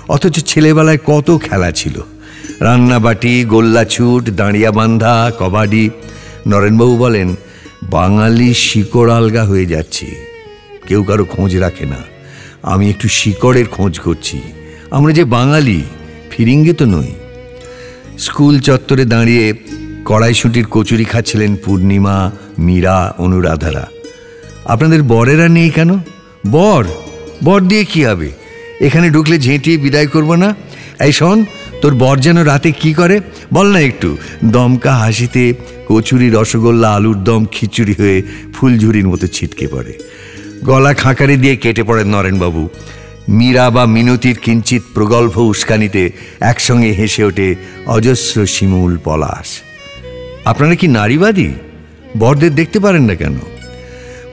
অথচ ছেলেবেলায় কত খেলা ছিল, রান্নাবাটি, গোল্লাছুট, দাঁড়িয়া বান্ধা, কবাডি। নরেনবাবু বলেন, বাঙালি শিকড় আলগা হয়ে যাচ্ছে, কেউ কারো খোঁজ রাখে না। আমি একটু শিকড়ের খোঁজ করছি। আমরা যে বাঙালি, ফিরিঙ্গি তো নই। স্কুল চত্বরে দাঁড়িয়ে কড়াইশুঁটির কচুরি খাচ্ছিলেন পূর্ণিমা, মীরা, অনুরাধারা। আপনাদের বরেরা নেই কেন? বর দিয়ে কি হবে? এখানে ঢুকলে ঝেঁটিয়ে বিদায় করবো না? এই শোন, তোর বর যেন রাতে কি করে বল না একটু। দমকা হাসিতে কচুরি, রসগোল্লা, আলুর দম খিচুড়ি হয়ে ফুলঝুরির মতো ছিটকে পড়ে। গলা খাঁকারি দিয়ে কেটে পড়েন নরেনবাবু। মীরা বা মিনতির কিঞ্চিত প্রগল্ভ উস্কানিতে একসঙ্গে হেসে ওঠে অজস্র শিমুল, পলাশ। আপনারা কি নারীবাদী? বরদের দেখতে পারেন না কেন?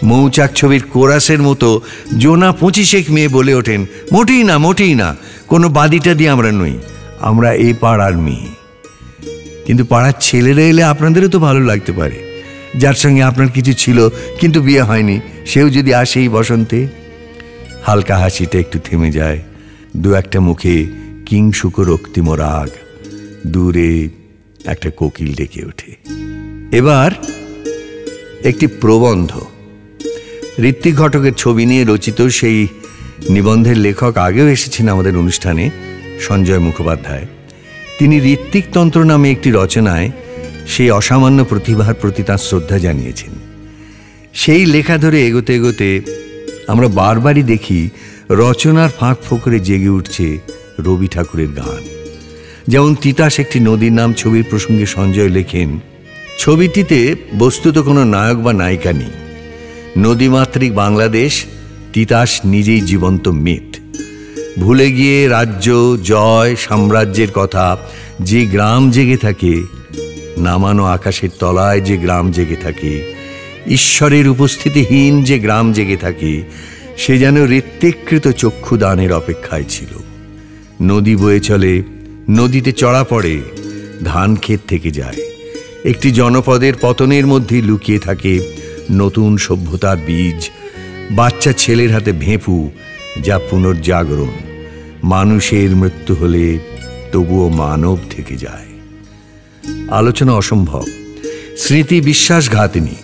মৌচাক ছবির কোরাসের মতো জোনা 25 মেয়ে বলে ওঠেন, মোটেই না, কোনো বাদিটা দিয়ে আমরা নই, আমরা এই পাড়ার মেয়ে। কিন্তু পাড়ার ছেলেরা এলে আপনাদেরও তো ভালো লাগতে পারে। যার সঙ্গে আপনার কিছু ছিল কিন্তু বিয়ে হয়নি, সেও যদি আসে এই বসন্তে। হালকা হাসিটা একটু থেমে যায়, দু একটা মুখে কিংশুক রক্তিম রাগ, দূরে একটা কোকিল ডেকে ওঠে। এবার একটি প্রবন্ধ, ঋত্বিক ঘটকের ছবি নিয়ে রচিত। সেই নিবন্ধের লেখক আগেও এসেছেন আমাদের অনুষ্ঠানে, সঞ্জয় মুখোপাধ্যায়। তিনি ঋত্বিক তন্ত্র নামে একটি রচনায় সেই অসামান্য প্রতিভার প্রতি তাঁর শ্রদ্ধা জানিয়েছেন। সেই লেখা ধরে এগোতে এগোতে আমরা বারবারই দেখি রচনার ফাঁক ফোকরে জেগে উঠছে রবি ঠাকুরের গান। যেমন তিতাস একটি নদীর নাম ছবির প্রসঙ্গে সঞ্জয় লেখেন, ছবিটিতে বস্তুত কোনো নায়ক বা নায়িকা নেই। নদীমাতৃক বাংলাদেশ, তিতাস নিজেই জীবন্ত মেট। ভুলে গিয়ে রাজ্য, জয়, সাম্রাজ্যের কথা যে গ্রাম জেগে থাকে, নামানো আকাশের তলায় যে গ্রাম জেগে থাকে, ঈশ্বরের উপস্থিতিহীন যে গ্রাম জেগে থাকে, সে যেন ঋত্বিকৃত চক্ষুদানের অপেক্ষায় ছিল। নদী বয়ে চলে, নদীতে চড়া পড়ে, ধান ক্ষেত থেকে যায়। একটি জনপদের পতনের মধ্যে লুকিয়ে থাকে নতুন সভ্যতার বীজ, বাচ্চা ছেলের হাতে ভেঁপু, যা পুনর্জাগরণ। মানুষের মৃত্যু হলে তবুও মানব থেকে যায়। আলোচনা অসম্ভব, স্মৃতি বিশ্বাসঘাতিনী,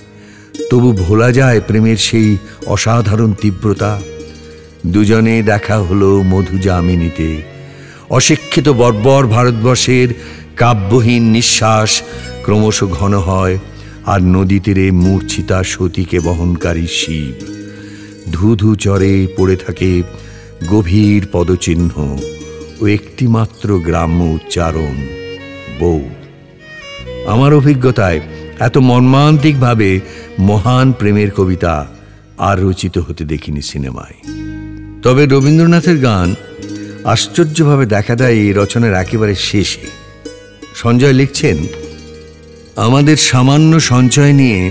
তবু ভোলা যায় প্রেমের সেই অসাধারণ তীব্রতা। দুজনে দেখা হলো মধু যামিনীতে। অশিক্ষিত বর্বর ভারতবর্ষের কাব্যহীন নিঃশ্বাস ক্রমশ ঘন হয়, আর নদী তীরে মূর্ছিতা সতীকে বহনকারী শিব। ধুধু চরে পড়ে থাকে গভীর পদচিহ্ন ও একটিমাত্র গ্রাম্য উচ্চারণ, বউ। আমার অভিজ্ঞতায় এত মর্মান্তিকভাবে মহান প্রেমের কবিতা আর রচিত হতে দেখিনি সিনেমায়। তবে রবীন্দ্রনাথের গান আশ্চর্যভাবে দেখা দেয় এই রচনার একেবারে শেষে। সঞ্জয় লিখছেন, আমাদের সামান্য সঞ্চয় নিয়ে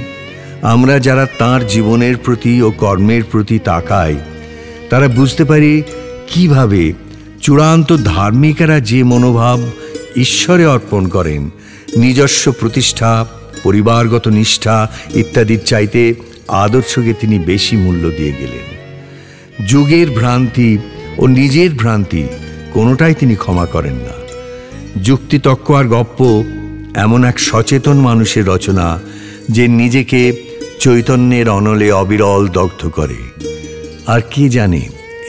আমরা যারা তাঁর জীবনের প্রতি ও কর্মের প্রতি তাকাই, তারা বুঝতে পারি কিভাবে চূড়ান্ত ধার্মিকেরা যে মনোভাব ঈশ্বরে অর্পণ করেন, নিজস্ব প্রতিষ্ঠা, পরিবারগত নিষ্ঠা ইত্যাদির চাইতে আদর্শকে তিনি বেশি মূল্য দিয়ে গেলেন। যুগের ভ্রান্তি ও নিজের ভ্রান্তি কোনোটাই তিনি ক্ষমা করেন না। যুক্তিতক্ক আর গপ্প এমন এক সচেতন মানুষের রচনা, যে নিজেকে চৈতন্যের অনলে অবিরল দগ্ধ করে। আর কি জানে,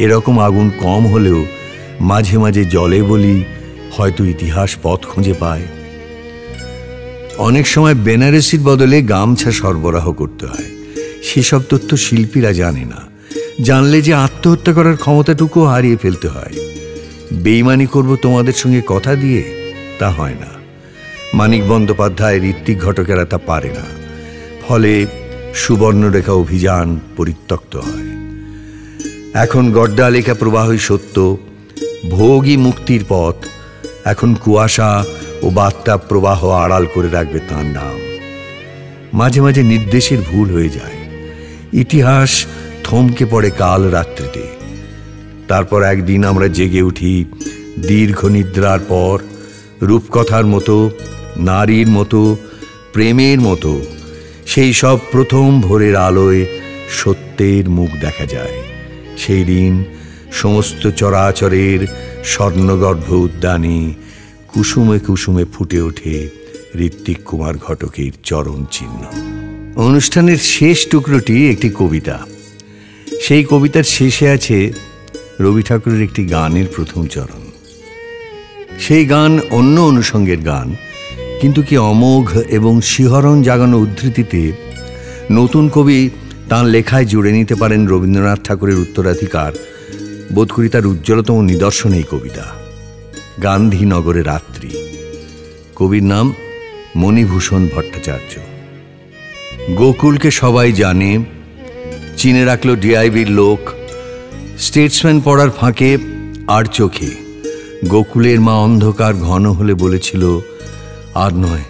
এরকম আগুন কম হলেও মাঝে মাঝে জ্বলে বলি হয়তো ইতিহাস পথ খুঁজে পায়। অনেক সময় বেনারসির বদলে গামছা সরবরাহ করতে হয়, সেসব তথ্য শিল্পীরা জানে না। জানলে যে আত্মহত্যা করার ক্ষমতাটুকু হারিয়ে ফেলতে হয়। বেইমানি করব তোমাদের সঙ্গে কথা দিয়ে, তা হয় না। মানিক বন্দ্যোপাধ্যায়, ঋত্বিক ঘটকেরা তা পারে না। ফলে সুবর্ণরেখা অভিযান পরিত্যক্ত হয়। এখন গড্ডালেখা প্রবাহই সত্য, ভোগই মুক্তির পথ। এখন কুয়াশা ও বার্তা প্রবাহ আড়াল করে রাখবে তাঁর নাম। মাঝে মাঝে নির্দেশের ভুল হয়ে যায়। ইতিহাস থমকে পড়ে কাল রাত্রিতে। তারপর একদিন আমরা জেগে উঠি দীর্ঘ নিদ্রার পর, রূপকথার মতো, নারীর মতো, প্রেমের মতো। সেই সব প্রথম ভোরের আলোয় সত্যের মুখ দেখা যায়। সেই দিন সমস্ত চরাচরের স্বর্ণগর্ভ উদ্যানে কুসুমে কুসুমে ফুটে ওঠে ঋত্বিক কুমার ঘটকের চরণ চিহ্ন। অনুষ্ঠানের শেষ টুকরোটি একটি কবিতা। সেই কবিতার শেষে আছে রবি ঠাকুরের একটি গানের প্রথম চরণ। সেই গান অন্য অনুষঙ্গের গান, কিন্তু কি অমোঘ এবং শিহরণ জাগানো উদ্ধৃতিতে নতুন কবি তাঁর লেখায় জুড়ে নিতে পারেন রবীন্দ্রনাথ ঠাকুরের উত্তরাধিকার। বোধ করি তার উজ্জ্বলতম নিদর্শন এই কবিতা, গান্ধীনগরে রাত্রি। কবির নাম মণিভূষণ ভট্টাচার্য। গোকুলকে সবাই জানে, চিনে রাখলো ডিআইবির লোক। স্টেটসম্যান পড়ার ফাঁকে আর চোখে গোকুলের মা অন্ধকার ঘন হলে বলেছিল, আর নয়,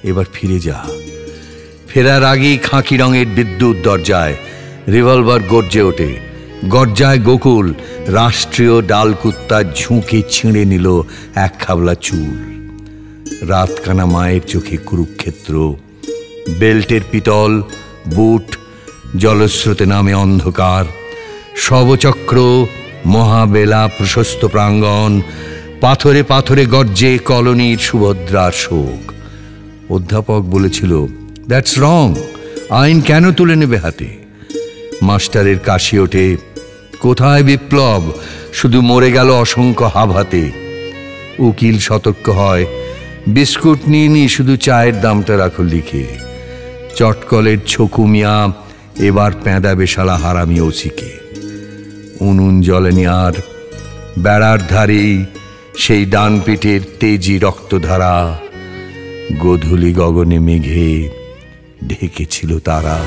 এবার ফিরে যা। ফেরার আগেই খাকি রঙের বিদ্যুৎ দরজায় রিভলভার গর্জে ওঠে। গর্জায় গোকুল, রাষ্ট্রীয় ডালকুত্তা ঝুঁকে ছিঁড়ে নিল এক খাবলা চুল। রাতকানা মায়ের চোখে কুরুক্ষেত্র, বেল্টের পিতল, বুট, জলস্রোতে নামে অন্ধকার, শবচক্র, মহাবেলা, প্রশস্ত প্রাঙ্গণ, পাথরে পাথরে গর্জে কলোনির সুভদ্রার শোক। অধ্যাপক বলেছিল, দ্যাটস রং, আইন কেন তুলে নেবে হাতে? মাস্টারের কাশি ওঠে, কোথায় বিপ্লব, শুধু মরে গেল অসংখ্য হাভাতে। উকিল সতর্ক হয়, বিস্কুট নিয়ে নি, শুধু চায়ের দামটা রাখো লিখে। চটকলের ছকু মিয়া এবার প্যাঁদা বেশালা হারামি ওসিকে। উনুন জ্বলেনি আর, বেড়ার ধারেই সেই ডান পিঠের তেজি রক্তধারা। গোধূলি গগনে মেঘে ঢেকেছিল তারা।